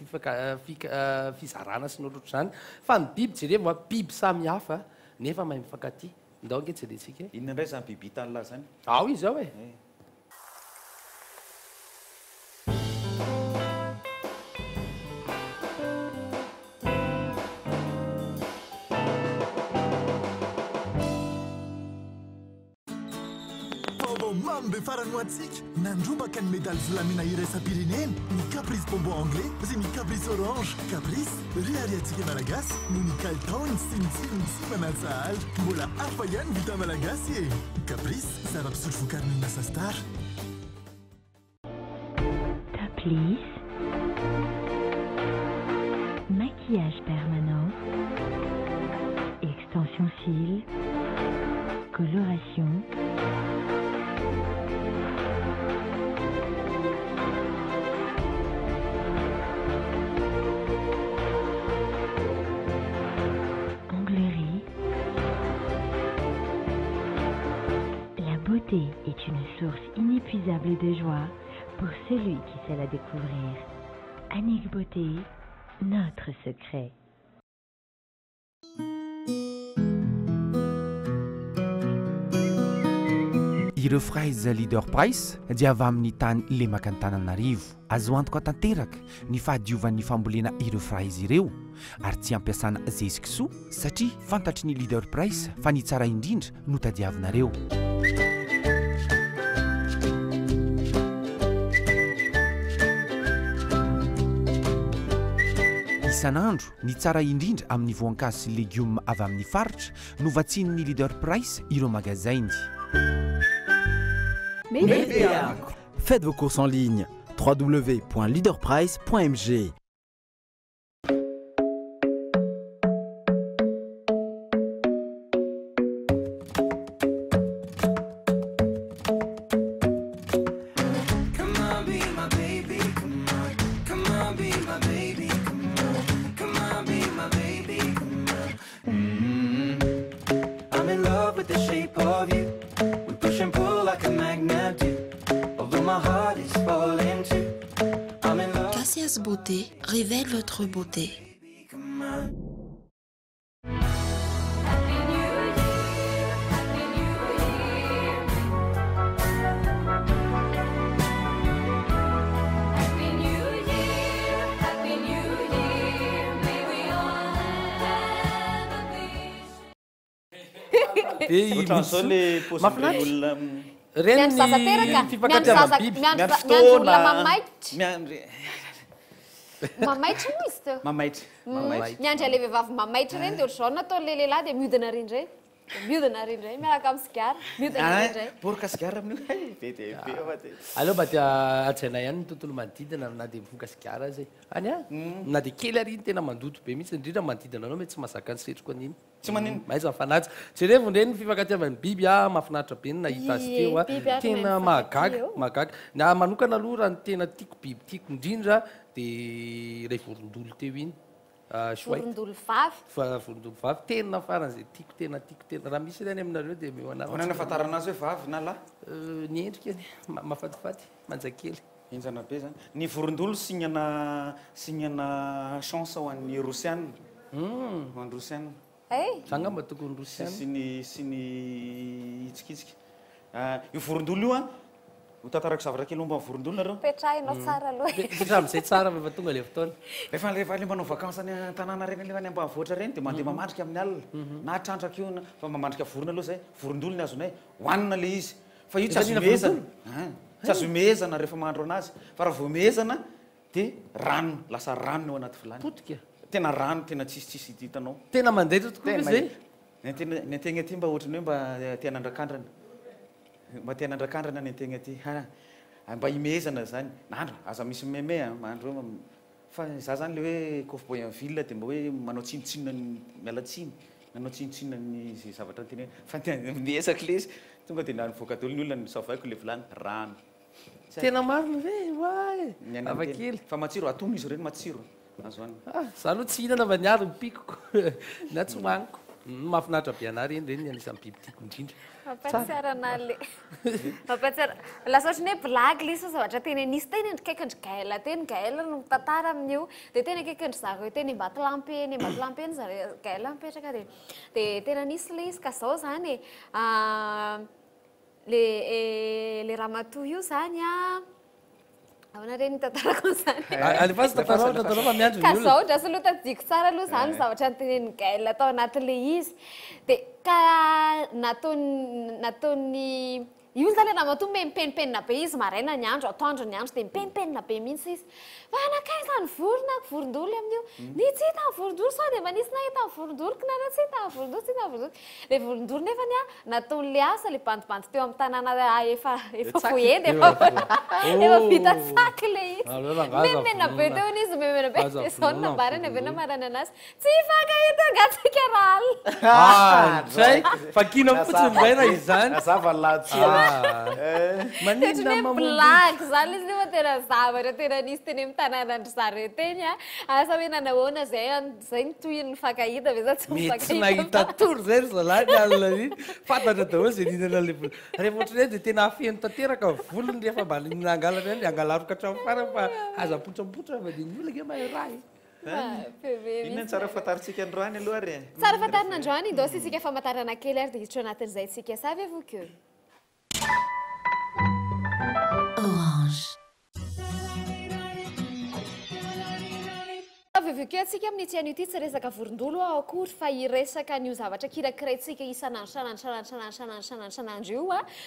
fizarana sy ny ohatroatra zany fa ny biby jereva biby samy hafa nefa mahay mifankatia ndao ange jerentsika inona indray zany biby hitany lahy zany ao izy zao e Mambe farany ho antsika nandrombaka ny medaly volamena iraisam-pirenena ny caprice bonbon anglais sy ny caprice orange caprice riariantsika malagasy no ny kalitaony sy ny tsirony sy manatsahala mbola hafa ihany vita malagasy e caprice zava-pisotro vokariny nasastar Caprice maquillage permanent extension cils coloration est une source inépuisable de joie pour celui qui sait la découvrir. Annick Beauté, notre secret. Ireo fraizy leader price dia avy amin'ny tany lemaka ny Tananarivo azo antoka tanteraka ny fahadiovan'ny fambolena ireo fraizy ireo ary tsy ampiasana zezikisoa satria fantatry ny leader price fa ny tsara indrindra no tadiavinareo. Isan'andro ny tsara indrindra amin'ny voankazo sy légumes avy amin'ny faritra no vatsinin'ny leader price ireo magazainy. Faites vos courses en ligne www.leaderprice.mg. Beauté révèle votre beauté. ohatran'izao le mahafinaritra. olona Reny Miandry zaza teraka, miandry zaza, miandry olona mamaitra. Mamaitra moa izy teo. Mamaitra. Miandry ale vehivavy mamaitra reny dia ohatr'izao natao le lehilahy dia miodina rindray. Miodina rindray miaraka amin'ny sigara. Miodina rindray. Borika sigara amin'io be dia be fa dia. Aleo mba tia atsaina ihany ny tontolo manodidina na dia mivoaka sigara zay. Any na dia kely ary iny tena mandoto be mihitsy indrindra manodidina anao mety tsy mahazaka ny setroko an'iny. Tsy manino. Maiza mifanaja. Jerevy ndreny fifankatiavan'ny biby mahafinaritra be ny nahita azy teo tena mahagaga. Na manokana aloha raha ny tena tiako biby tiako indrindra dia ilay vorondolo teo iny. Vorondolo vavy. Vorondolo vavy tena faran'izay tiako tena raha misy any aminareo dia mehoana. Onana ahafantarana azy hoe vavy na lahy? Ny endrika mahafatifaty manjakely. Enjana be zany. Ny vorondolo signana chance ho an'ny rosianina. Ho an'ny rosianina. Zany ngamba tokony rosianina. Sy ny hitsikitsika. Io vorondolo io ho tantarako zavatra kely momba ny vorondolo nareo. Petrahinao tsara aloha. Petra amin'izay tsara fa tonga le fotoana. Rehefa le manao vakansy any tanàna reny alefa any ambanivohitra reny dia mandeha mamandrika amin'ny alina na trandraka io fa mamandrika vorona aloha zay vorondolo ny azonay hoanina le izy fa io tsy azo mehezana. Tsy azo mehezana rehefa mahandro anazy fa raha vao mehezana dia rano lasa rano eo anaty vilany. Potika. Tena rano tena tsisy hitanao. Tena mandeha tokoa izay. Ny antegna aty mba ohatrany hoe mba tia nandrakandrana. Mba tia nandrakandrana ny antegna aty. Mba himehezana zany. Nandro aza misy meme mahandro fa za zany le hoe kofa boy en ville dia mba hoe manao tsinotsinona miala tsiny. Nanao tsinotsinona ny zavatra teny fa miezaka le izy tonga dia nanivoaka daholo ny olona nisavaiko le vilany rano. Tena marina ve wae. Avakely. Fa matsiro atono izy ireny matsiro. Azoany. Za aloha tsy hihinana vaniaro ny pikoko na tsy hoaniko. Mahafinaritra be anary eny reny anisan'ny biby tiako indrindra. Mampatsiara an'ale. Mampatsiara. Lasa ohatran'ny hoe blague le izy zavatra teny nisy teny kaikandry Gaël teny Gaël no tantara amin'io dia tena kaikandry zareo teny Ambatolampy eny zareo Gaël mipetraka dia tena nisy le izy ka zao zany le ramatoa io zany ahoana reny tantarako zany. Alefasy tantarao fa miandry ka zao ohatrasa aloha tadidiko tsara aloha zany zavatra nyteneny Gaël atao anatin'le izy dia ka nataony io zany le ramatoa mipenipenina be izy maraina ny andro atoandro ny andro dia mipenipenina be mihitsy izy fa anakay zany vorona vorondolo amin'io ny tsy hita ny vorondolo sao dia mba nisy nahita ny vorondolo kinara tsy hita ny vorondolo le vorondolo nefany nataon'le asa le bandibandy teo amin'ny tanàna efa foheny efa vita tsaky le izy memena be teo n'izy memena be dia zao no nambarany avy namarana anazy tsy fankahita ngatsika rahala zay fa kino fotsiny mbaina izany Maninona blague zany izy nefa tena zavatra tena nisy teny amin'ny tanànandry zareo teny asa hoe nanahoana zay nytohiny fankahita ve za tsy mety nahita tory zay ry zalahy alina iny fantatra daholo zay ninana le vola rehefa ohatrany hoe dia tena afeno tanteraka volony rehefa mba nangalana any angalaroka hatramin'ny farany fa aza potrapotra fa dia ny olona ke mahay raha inona tsara fantaritsika androany aloha ry tsara fantarina androany dao sisika famantarana kely ary dia hiditra anatin'izay tsika savez-vous que Orange. Avy ke atsika amin'ny tiany ity tsy resaka vorondolo akory fa iresaka an'io zavatra kirakiraitsika isanandro io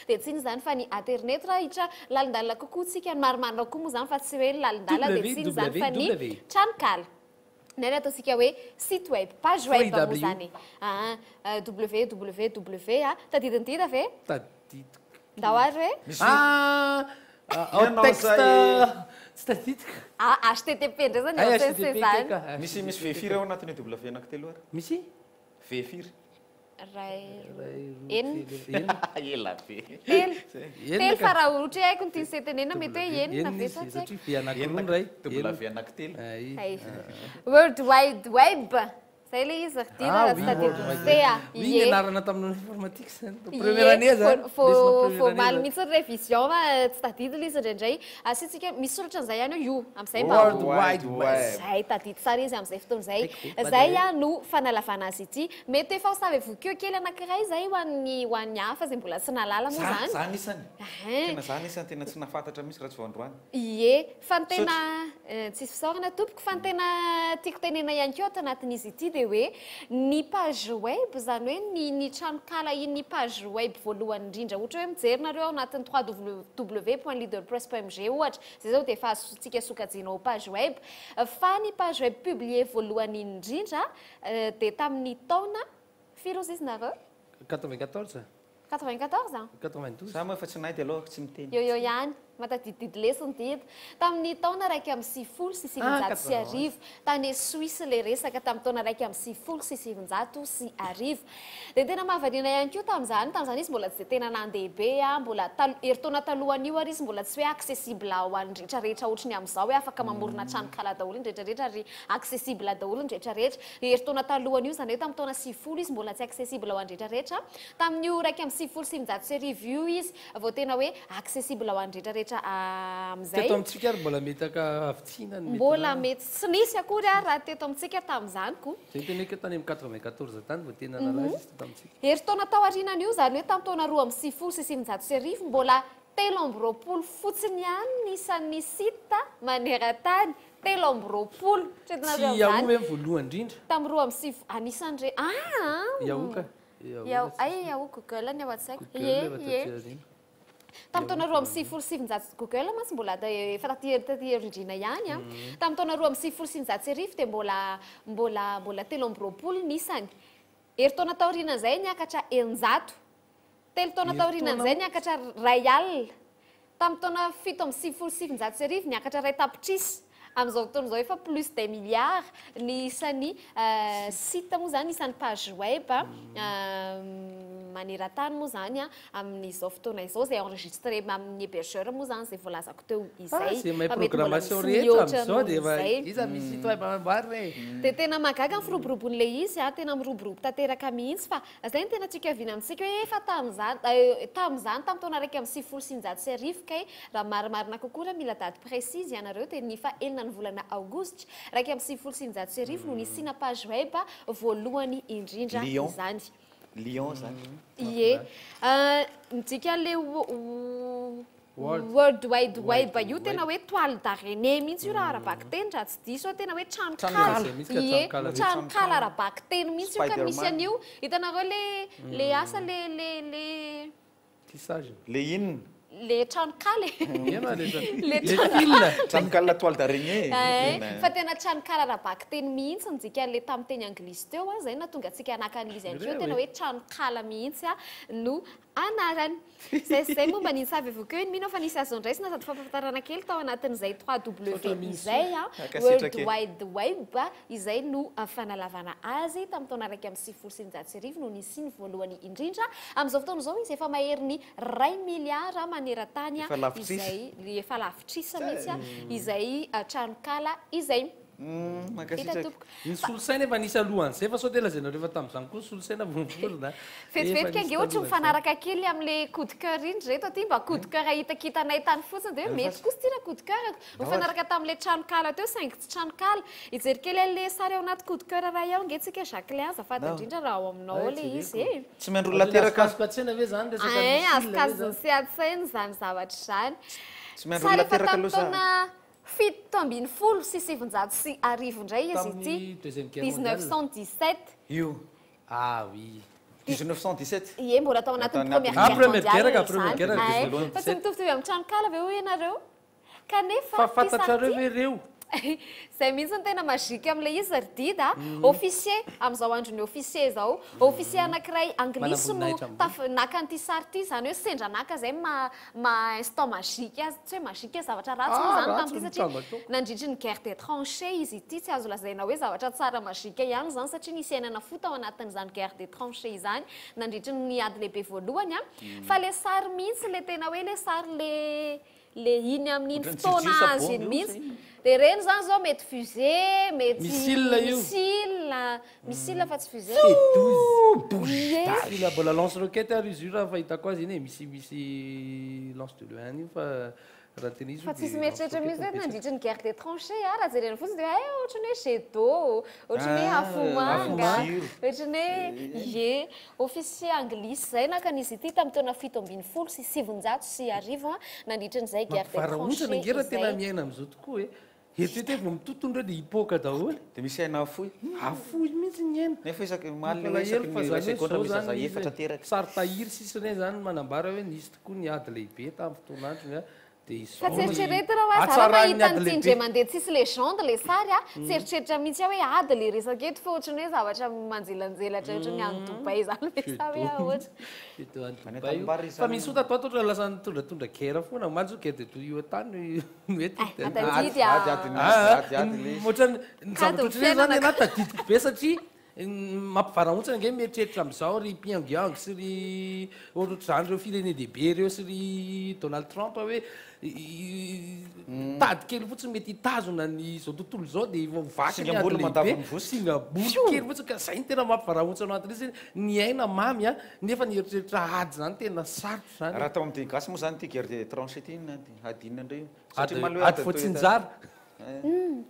dia tsy iny zany fa ny internet raha hitra lalindalina kokoa tsika marimarina kokoa moa zany fa tsy hoe lalindala dia tsy iny zany fa ny tranokala nany ataontsika hoe site web page web moa zany www tadidiny ty ve ndao ary hoe texte tsy tadidika HTTP ndray zany CC zany misy V-firy ao anatin'ny W anankitelo ary misy V-firy ela be telo fa raha ohatra hoe haiko ny tiany setenena mety hoe enina ve sa tsy haiko V anankiroa ndray W anankitelo World Wide Web zay le izy dina iny anarana tamin'ny informatique zany première année zany faut mal mihitsy révision tsy tadidy le izy indraindray asitsika misy soratra an'izay ihany io amin'izay World Wide Web zay tadidy tsara izy amin'izay fotoan'izay zay no fanalavana azy ity mety efa savez-vous que kely anankiray zay ho an'ny hafa zay mbola tsy nalala moa zany zany isany tena zany isany tena tsy nafantatra misy raha tsy vao androany ie fa ny tena tsisy fisaorana tompoko fa ny tena tiako tenena ihany koa ato anatin'izy ity dia dia hoe ny page web zany hoe ny tranokala iny ny page web voalohany indrindra ohatra hoe mijerinareo ao anatin'ny www.leaderpress.mg ohatra zay zao dia efa azotsika sokajiana ho page web fa ny page web publié voalohany iny indrindra dia tamin'ny taona firy ozy izy nareo 94 94 92 za moa efa tsy nahy dia aloha tsy miteny eo ihany matadididy lesony dida tamin'ny taona raiky amin'ny sivifolo sy sivinjato sy arivo tany Suisse le resaka tamin'ny taona raiky amin'ny sivifolo sy sivinjato sy arivo dia tena mahavariana ihany koa tamin'izany izy mbola tsy tena nandehibe mbola heritaona talohany io ary izy mbola tsy hoe accessible ho an'ny rehetrarehetra ohatrany amin'izao hoe afaka mamorona tranokala daholo iny rehetrarehetra ary accessible daholo ny rehetrarehetra heritaona talohany io izany hoe tamin'ny taona sivifolo izy mbola tsy accessible ho an'ny rehetrarehetra tamin'io raiky amin'ny sivifolo sy sivinjato sy arivo io izy vao tena hoe accessible ho an'ny rehetrarehetra amizay teto amintsika ary mbola mety avitsinany mbola mety tsy nisy akory ary raha teto amintsika tamin'izany koa zay teneka tany amin'ny 94 tany vao tena nalaza izy tamintsika heritaona tao aorianany io zany hoe tamin'ny taona 2 amby sivifolo sy sivinjato sy arivo mbola 3 fotsiny ihany nisan'ny sita maneran-tany 3 tsy Yahoo hoe voalohany indrindra tamin'ny 2 amby sivifolo anisan'ire Yahoo Yahoo Google ny ao an-tsaiko tamin'ny taona 2 amby sivifolo sy sivinjato Google mantsy mbola efa taty origine ihany tamin'ny taona 2 amby sivifolo sy sivinjato sy arivo dia mbola 3 nisany heritaona taorianan'izay niakatra 100 telo taona taorianan'izay niakatra 1 alina tamin'ny taona 7 amby sivifolo sy sivinjato sy arivo niakatra 2 tapitrisa amin'izao fotoana izao efa plus de milliard ny isan'ny site moa zany isan'ny page web maneran-tany moa zany amin'izao fotoana izao zay enregistré amin'ny hébergeur moa zany zay voalazako teo izay zay mahay programmation rehetra amin'izao dia iza misy site web amboary dia tena mahagaga ny firoborobon'le izy tena miroborobo tanteraka mihitsy fa zay ny tena tsikaviana amintsika hoe efa tamin'izany tamin'ny taona raiky amin'ny sivifolo sy sivinjato sy arivo kay raha marimarina kokoa raha mila date précise ianareo dia ny fa enina ny volana aogositra raiky amin'ny sivifolo sy sivinjato sy arivo no nisina page web voalohany indrindra izany Lyon zany ie midika le World Wide Web io tena hoe toile d'araignée mihitsy io raha arabaky teny raha tsy diso tena hoe tranokala tranokala arabaky teny mihitsy io ka misy an'io hitanareo le asa le tissage le inona le tranokala tranokala toile d'araignée fa tena tranokala arabaky teny mihitsy nidika le tamin'ny teny anglisy teo zay na tonga atsika anakan'izy any keo tena hoe tranokala mihitsy no anarany zay momba ninsavy avao keo iny mino fa nisy azondraisina sady fampahafantarana kely tao anatin'izay 3W izay World Wide Web izay no fanalavana azy tamin'ny taona raiky amin'ny sivifolo sy sivinjato sy arivo no nisiny voalohany indrindra amin'izao fotoana izao izy efa mahery ny 1 milliard maneran-tany izay efa lavitrisa mihitsy izay tranokala izay ny solosaina efa nisy alohan'izay fa sao dia lazainareo efa tamin'izany koa solosaina vonvolona vetivetiky ange ohatra mifanaraka kely amin'le coup de cœur iny reto aty mba coup de cœur hitakitanay tany fotsiny dia hoe mety koa sy tina coup de cœur mifanaraka tamin'le tranokala teo saingy tsy tranokala hijery kely an'le sary ao anaty coup de cœur raha ao ngentsika Jacqueline azafady indrindra raha ao aminao le izy tsy miandro lateraka atsena ve zany azokazony sy atsainy zany zavatra zany tsy miandro lateraka aloha fito ambin'ny folo sy sivinjato sy arivo indray izy ity 1917 io oui 1917 ie mbola tao anatin'ny première guerre mondiale fa tsy mitovitovy amin'ny tranokala ve hoe ianareo kanefa fantatrareo ve reo zay mihitsy ny tena mazika amin'le izy ardida officier amin'izao andro ny officier zao officier anankiray anglisy no naka an'ity sary ity zany hoe sendra naka zay ma instant magique azy tsy hoe magique zavatra ratsy moa zany tamin'ity satria nandritry ny guerre des tranchées izy ity tsy azo lazaina hoe zavatra tsara magique ihany zany satria nisy ainana foto ao anatin'izany guerre des tranchées izany nandritry ny ady lehibe voalohany fa le sary mihitsy le tena hoe le sary le iny amin'iny fotoana azy iny mihitsy dia reny zany zao mety fusée mety missile fa tsy fusée mbola lance roquette ary izy io raha fahitako azy iny misy lance de loin io fa raha tena izy fa tsisy mieritreritra mihitsy hoe nandritry ny guerre des tranchées raha jerena fotsiny dia ohatrany hoe jet d'eau ohatrany hoe afomanga ohatrany hoe ie officier anglisy zay nakan'izy ity tamin'ny taona 7 sy sivinjato sy arivo nandritry n'izay guerre des tranchées raha ohatra nangera tena miaina amin'izao tokoa hoe Eritreretra vao mitotondra dia hipoaka daholo. Dia misy aina afoy. Afoy mihitsy ny aina. Nefa isaky malina isaky ny sekonda misy zaza efatra teraka. Sary tahiry sisy reny zany manambara hoe nisy tokoa ny ady lehibe tamin'ny fotoanandro dia fa tseritreritra raha hoe zara mahita ny tindre mandeha tsisy legende le sary a tseritreritra mihitsy hoe ady le resaka eto fa ohatrany hoe zavatra manjelanjelatra ohatra ny any Dubai zany le sa hoe ahoatra fa misy ota toato ohatra lasa nitondratondra guerre foana manjo guerre de io tany mety ohatrany zavatra zany ana tadidiko be satria mampivarahontsana nge mieritreritra amin'izao ry Pyongyang sy ry ohatr'izany reo firenena dehibe reo sy ry Donald Trump hoe tady kely fotsiny mety hitazona ny zao tontolo zao dia vaky ny ady lehibe singabolo kely fotsiny ka zay ny tena mampivarahontsana anatin'izy ny aina mamy a nefa ny eritreritra ady zany tena sarotra zany raha tao amin'ny gasy moa zany ty guerre de tranché ty adinina indray ady foatsinjara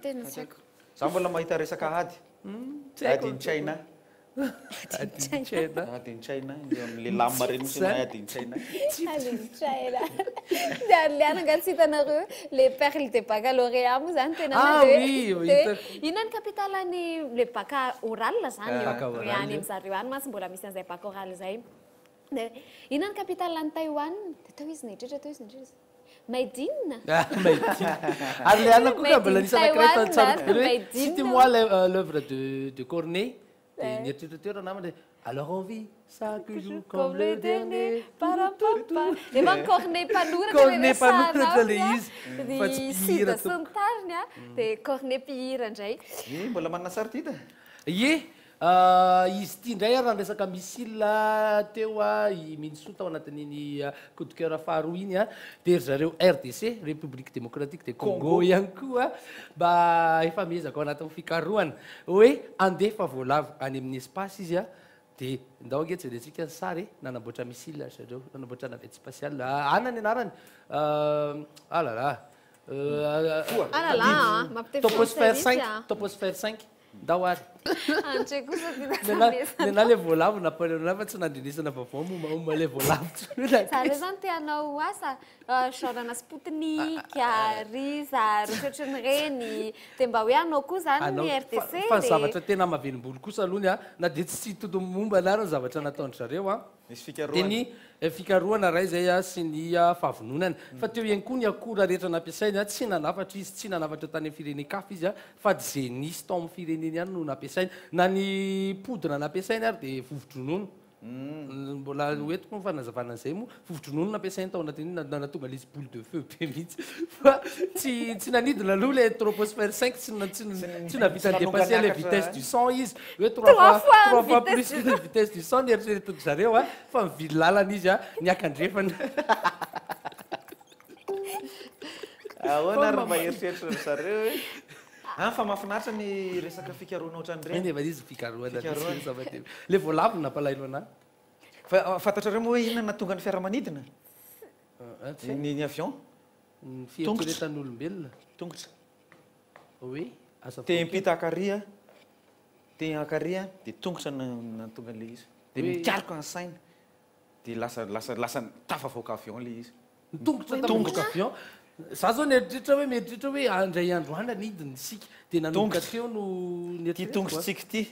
tena tsy haiko za mbola mahita resaka ady adiny China adiny China am'le lama reny misy adiny China adiny China dia aliananga tsy hitanareo le perle de baccalauréat moa zany tena inona ny capitalan'ny le bac oral zany any amin'zareo any masy mbola misy an'izay bac oral zay dia inona ny capitalan'ny Taïwan dia tao izy naitratra tao izy naitratra Maïdine. Allez, à la coupe, cite-moi l'œuvre de Corneille. Alors on vit ça que joue comme le dernier. Et même Corneille Panoura, Corneille Panoura, di sida sontarny a dia Corneille Pihira indray. Mbola manana sary ty ta? Ie. Izy ity indray raha resaka misile teo a Minnesota ao anatin'iny coup de cœur faharoa iny a dia ry zareo RDC République démocratique de Congo ihany koa mba efa miezaka ao anatin'ny fikarohana hoe andefa voalavo any amin'ny espace izy a dia ndao ange jerentsika sary nanamboatra misile zareo nanamboatra navette spatiale anany anarany alala Toposphère 5 Toposphère 5 ndao ary nena le voalavo Napoléon fa tsy nandrinisana vaovao momba le voalavo zareo zany te hanao asa genre Sputnik ry zary ohatrany reny dia mba hoe anao koa zany ny RDC fa zavatra tena mahavenim-bolo kosa aloha ny na dia tsy toto momba anarany zavatra nataondry zareo a dia ny fikarohana ray zay a sy ny fahavononana fa teo ihany koa ny akora rehetra nampiasainy a tsy nanafatra izy tsy nanafatra tany amin'ny firenen-kafa izy a fa dy zay nisy tao amin'ny fireneny ihany no nampiasainy na ny poudre nampiasainy ary dia vovon-dronono mbola hoetiko ny fanazavana an'izay moa vovon-dronono nampiasainy tao anatin'iny natonga ilay izy boule de feu be mihitsy fa tsy nanidina aloha le troposphère 5 tsy navita dépasser le vitesse du son izy hoe 3 fois plus que vitesse du son ny eritreretoko zareo a fa mivily lalana izy a niakandrefana ahoana ary mba eritreritry ry zareo fa mahafinaritra ny resaka fikarohana ohatran'ireny efa izy fikarohana le voalavo nampalailo anahy fantatrareo moa hoe inona natonga ny fiaramanidina ny avion fieritreretan'olombelona tongotra oui te impita akaria te akaria dia tongotra natonga le izy dia mikariko ny saina dia lasa tafavoaka avion le izy tongotra tafavoaka avion za zao nieritreritra hoe mieritreritra hoe andray andro any anidiny sika dia nanomboka teo no ty tongotritsika ty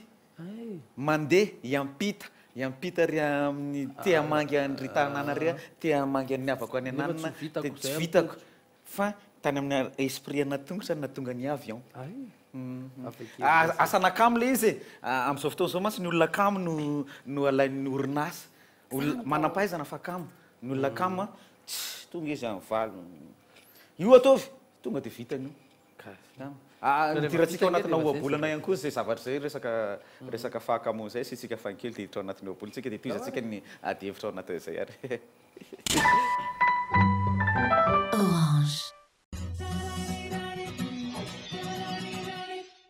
mandeha iampita ry amin'ny te hamangy an'ry tanàna ry te hamangy ny havako any ananana dia tsy vitako fa tany amin'ny esprit anatongotra natonga ny avion asa nakamo le izy amin'izao fotoana zao mantsy ny olona kamo no alain'ny orinasa manam-pahaizana fa kamo ny olona kamo tonga izy amin'ny valo io ataovy tonga dia vitany io nitiratsika ao anatina oabolana ihany koa zay zavatra zay resaka fahakamoa zay sy tsika fankely dia hiditra ao anatin'ny oabolitsika dia toizatsika ny ady hevitra ao anatin'izay ary Orange.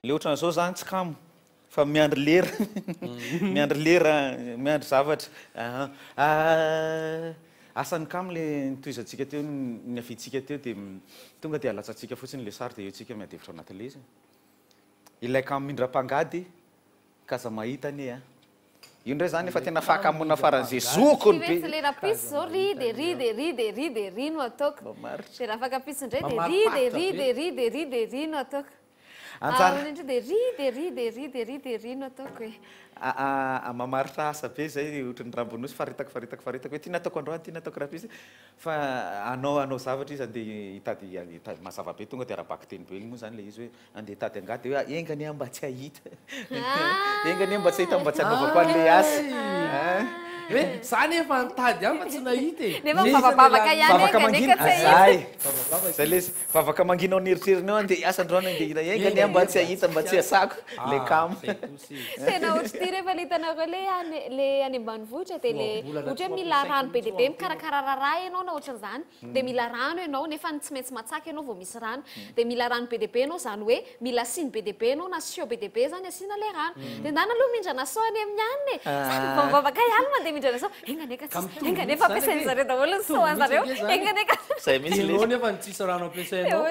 le ohatran'izao zany tsy kamo fa miandry lera miandry zavatra asan'ny kamo le nitoizantsika teo ny afitsika teo dia tonga dia alatsantsika fotsiny le sary dia eo tsika miadevitra ao anatin'le izy ilay kamo mindra-pangady kaza mahitany io ndray zany efa tena fahakamona faran'izay zokony be lera pisy zao ry no no ataoko de raha afaka pitsy indray de ry no ataoko indray de ry no ataoko e mamaritra asa be zay ohatran'ny rambonosy faritako hoe tia nataoko androany tia nataoko raha pisy fa anao zavatra izy andeha hitady mazava be tonga de araha-baka teny be moa zany le izy hoe andeha hitady angady hoe engany mba tsy ahita engany mba tsy ahita mba tsy anaovako an'le asa hoe zany efa nitady fa tsy nahita e nefa mivavabavaka ihany zay le vavaka manginao nieritrerinao andeha asa androany andeha engany mba tsy ahita mba tsy asako le kamo tena ohatry ty rehefa le hitanareo le any ambanivohitra de le ohatra hoe mila rano be dia be mikarakara raharaha ianao na ohatran'izany de mila rano ianao nefa tsy maintsy matsaka ianao vao misy rano de mila rano be dia be ianao zany hoe mila siny be dia be ianao na sio be dia be zany asiana le rano de ndana aloha mindrana sao any amin'ny aniny sady mivavabavaka ihany mandeha mindrana sao enganeka enganefa ampiasainy zareo daholo ny sao an'zareo enganeka zay mihitsy le nefa nitsisy rano ampiasainao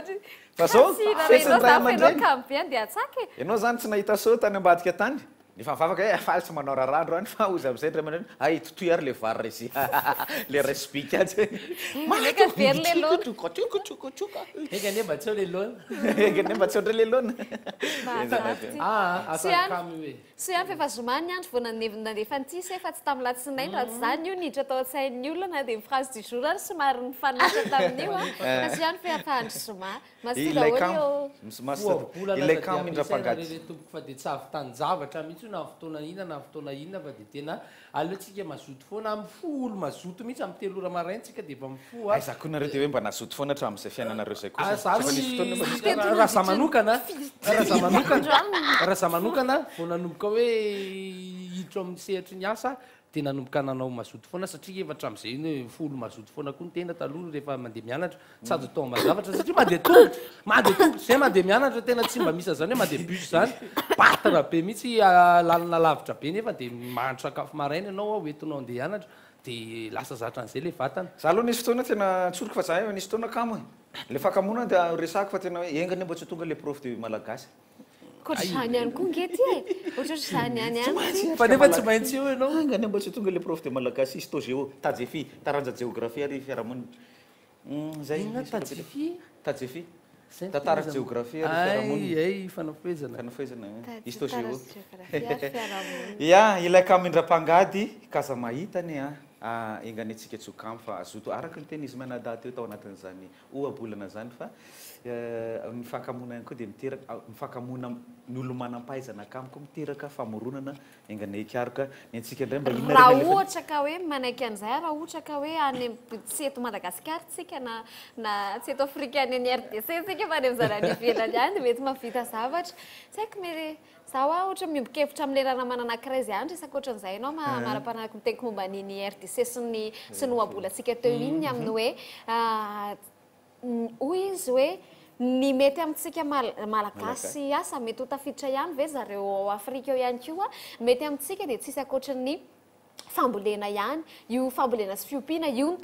fa zao fesin'ny ray aman-dreny kamby any de atsaka e ianao zany tsy nahita sao tany ambadika tany efa mivavaka hoe afaly tsy manao raharandro any fa ozy am'zay ray aman-dreny ay totoy ary le vary resy le resbika azy enganeka very le lona engane mba tseo le lona engane mba tseo ndray le lona sy any fefa zomany ny andro vao nandefa nitisa efa tsy tamin'ny latsinainy raha tsy zany io niditra atao an-tsain'ny olona na de phrase du jour ary somary nifanitra tamin'io fa sy any fefa andro zoma masy daholo ilay kamo indra-pangady tompoko fa de tsy avy tany zavatra mihitsy na fotoana inona fa de tena aleotsika mazoto foana amin'ny folo mazoto mihitsy amin'ny telo ora maraintsika de efa mifo ay zakonareo de hoe mba nazoto foana hatramin'izay fiainanareo zay kosa raha za manokana vao nanomboka hoe hiditra amin'ny sehatry ny asa de nanomboka nanao mazoto foana satria efa hatramin'izay iny hoe folo mazoto foana koa ny tena taloha rehefa mandeha mianatra tsy azo tao mazavatra satria mandeha tongotra zay mandeha mianatra tena tsy mba misy zany hoe mandeha bus zany batara be mihitsy lalina lavitra be nefa de mahandro sakafo maraina ianao hoentinao andeha hianatra de lasa zatra an'izay le vatana za aloha nisy fotoana tena tsoriko fa za nisy fotoana kamo le fakamona de resako fa tena hoe engany mba tsy tonga le prof de malagasy kotra zany ihany koa ngety e ohatratra zany ihany ihany fa nefa tsy maintsy eo ianao engany mba tsy tonga le prof de malagasy histo géo tadjefi taranja géographie ary fiarahamonina zay tadjefi tataraky géographie ary fiarahamonina fanafezana histo géo ya ilay kamo indra-pangady kaza mahitany engany atsika tsokamo fa azoto araky ny teny izy manada teo tao anatin'izany ohabolana zany fa mifankamona ihany koa de mifankamona ny olo manam-pahaizana kamiko miteraka famoronana engany ikaroka ny antsika indray mba inona raha ohatra ka hoe manaiky an'izay raha ohatra ka hoe any tsy eto Madagasikara tsika na tsy eto Afrika any any RDC tsika fa any amin'izany any ivelany any de mety mahavita zavatra tsy haiko mety zaho ohatra miomboka-hevitra amin'ny lerana mananankiray zay any resaka ohatran'izay ianao mara-panaraka miteko momba niny RDC sy ny ohabolatsika teo iny amin'ny hoe hoy izy hoe ny mety amintsika malagasy asa mety ho tafiditra ihany ve zareo Afrika eo ihany koa mety amintsika de tsisy akoatran'ny fambolena ihany io fambolena sy fiompiana io ny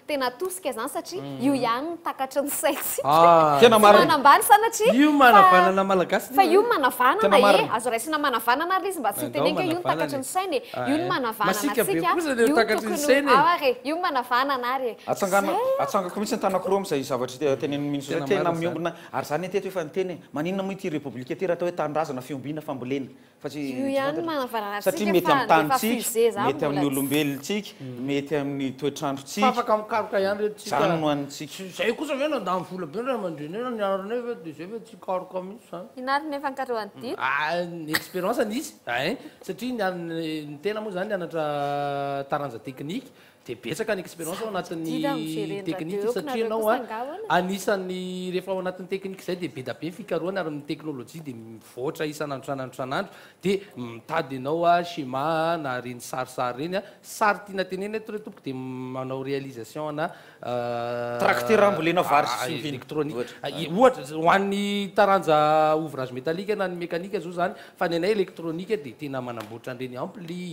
tena tosika zany satria io ihany takatra ny saintsika tena manambany sanatria io manavanana malagasy fa io manavanana azo raisina manavanana ary izy mba tsy hotenenka io ny takatra ny sainy io ny manavanana io manavanana ary atsangako mihitsy ny tanako roa am'izay zavatra teneny mihitsy hoe tena miombona ary zany teto efa niteny maninona moa ity république ty raha atao hoe tanindrazana fiombiana fambolena fa tsy satria mety amin'ny tanitsika mety amin'ny olombelontsika mety amin'ny toetrandrotsika afaka mikaroka ihany zany no antsika zay kosa ve nandamy vola be raha mandrenena niarana ve de zay ve tsy karoka mihitsy zany inary nefa nikarohany dito expérience nisy satria ny tena moa zany nianatra taranja teknika de betsaka ny expérience ao anatin'ny teknika satria ianao anisan'ny rehefa ao anatin'ny teknika zay de be da be fikaroana ary amin'ny teknôlôjia de mivoatra isanandro de mitady ianao schéma na reny sarisary reny sary tiana tenena eto re tompoko de manao réalisation ana tracteur ambolena vary sy électronique ohatra ho an'ny taranja ouvrage métallique na ny mécanique zao zany fa ny anay électronique de tena manamboatra an'ireny ampli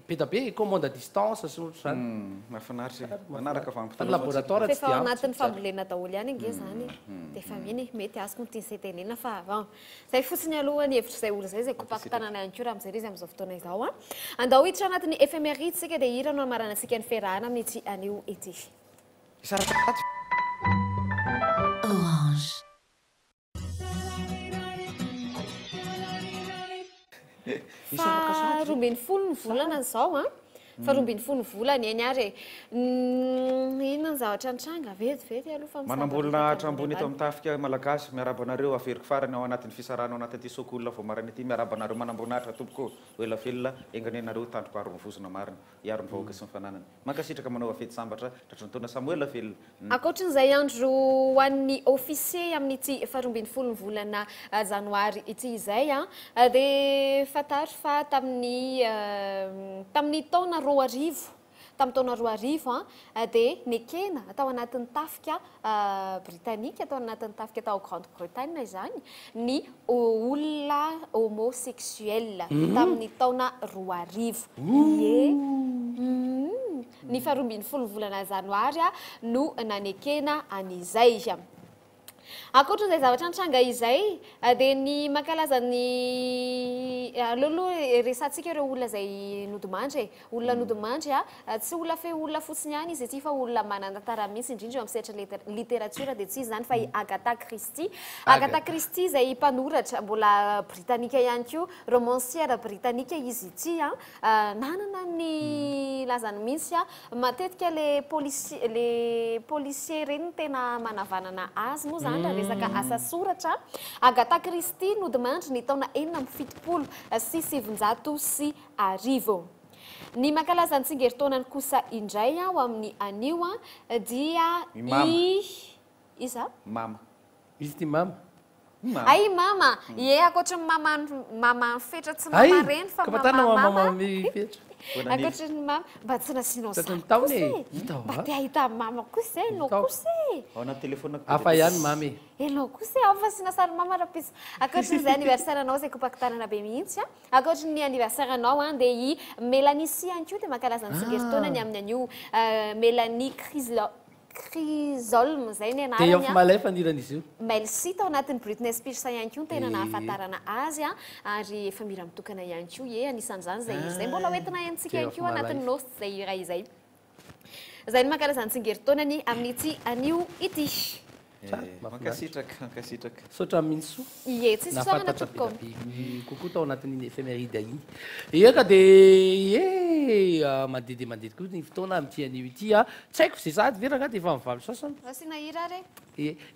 be da be commande à distance sy ohatra zany mahafinaritra manaraka laboratoire efa ao anatin'ny fambolena daholo ihany nge zany de efa miny mety azoko ny tian'izay tenena fa zay fotsiny aloha ny hevitra zay olo zay kopako tanana ihany koa raha mijery izy amin'izao fotoana izao andao hiditra anatin'ny éphéméride sika de hira no amaranantsika ny fiarahana amin'ity anio ety Orange. Fa roambin'ny folo ny volana zao a fa roambin'ny folo ny volana eny ary inona ny zavatra nitranga vetivety aloha manambolona trambony eto amin'ny tafika malagasy miarabanareo averiko farany ao anatin'ny fisarana ao anatin'ity sokolona vao marany ity miarabanareo manambonahitra tompoko oela felona enganenareo tandroko aro nyvozona marina iaro ny vahoaka sy ny fananany mankasitraka manao afety sambatra tratry ny taona samoela felona ankoatran'izay andro ho an'ny officier amin'ity faharoambin'ny folo ny volana janoary ity izay a dia fantatro fa tamin'ny taona roa arivo tamin'ny taona roa arivo dia nekena atao anatin'ny tafika britanika atao anatin'ny tafika atao Grande-Bretagne izany ny olona homosexuel tamin'ny taona roa arivo ny faharoambin'ny folo volana janoary no nanekena an'izay ankoatran'izay zavatra nitranga izay dia ny mankalaza ny aloaloha resantsika ireo olona zay nodimandry olona nodimandry tsy olona fe olona fotsiny ihany izy ity fa olona mananantara mihitsy indrindra eo amin'ny sehatra literatura dia tsy izy zany fa i Agatha Christie Agatha Christie zay mpanoratra mbola britanika ihany koa romancière britanika izy ity nanana ny lazany mihitsy matetika le policier reny tena manavanana azy moa zany resaka asa soratra Agatha Christie nodimandry ny taona 1770 sy 70 ny mankalaza ny tsingeritaonany kosa indray ao amin'ny anio dia iza mama izy ty mama ay mama ie akoatra mama fetra tsy mama reny fa mama mifetra ankoatran'ny mama mba tsy nasinao mba te ahita mama kosa enao kosa ao anaty telefôna afa ihany mamy enao kosa ao fa sinasary mama rapisa ankoatran'izay anniversaire anao zay kompakitarana be mihitsy ankoatran'ny anniversaire anao dia i Mélanie sy ihany koa dia mankalaza ny tsingeritaonany amin'ny anio Mélanie Chrysolme zay ny anarany dia efa malefa niran'izy io Melcy tao anatin'ny Britney Spears ihany koa tena nahafantarana azy ary efa mira mitokana ihany koa anisan'izany zay mbola hoentina entsika ihany koa anatin'ny nosy zay iray izay zay ny mankalaza ny tsingeritaonany amin'ity anio ity mankasitraka sotra minso ie tsy soamana tompoko kokoa tao anatin'ny éphéméride iny eka dia mandedy koa ny fotoana amin'ity anio ity tsy haiko zay sady veranga dia efa mivalo sasany asina hira re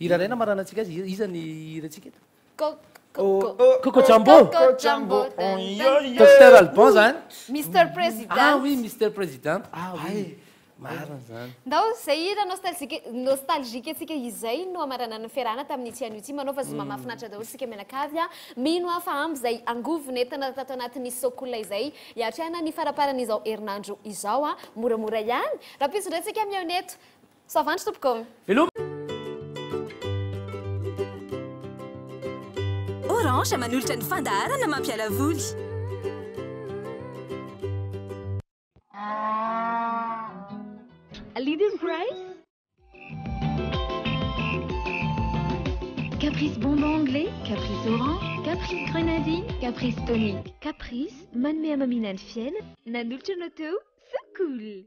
hira rena marana antsika azy iza ny hiratsika Coco Jumbo Docteur Alban zany Mr President oui Mr President oui marina zany ndao zay hira nostalgique atsika izay no amarana ny fiarahana tamin'ity anio ity manao fa zoma mahafinaritra daholo sika mianakavy mino afa amby zay angovona entana tato anatin'ny sokolona izay iatrana ny faraparan'izao herinandro izao moramora ihany raha pisy ndray tsika miaoneto soavandry tompoko Orange manolotra ny fandaharana mampiala voly A leading price? Caprice bonbon anglais, caprice orange, caprice grenadine, caprice tonique. Caprice, manme amaminan fiel, nanolotra no teo, so cool!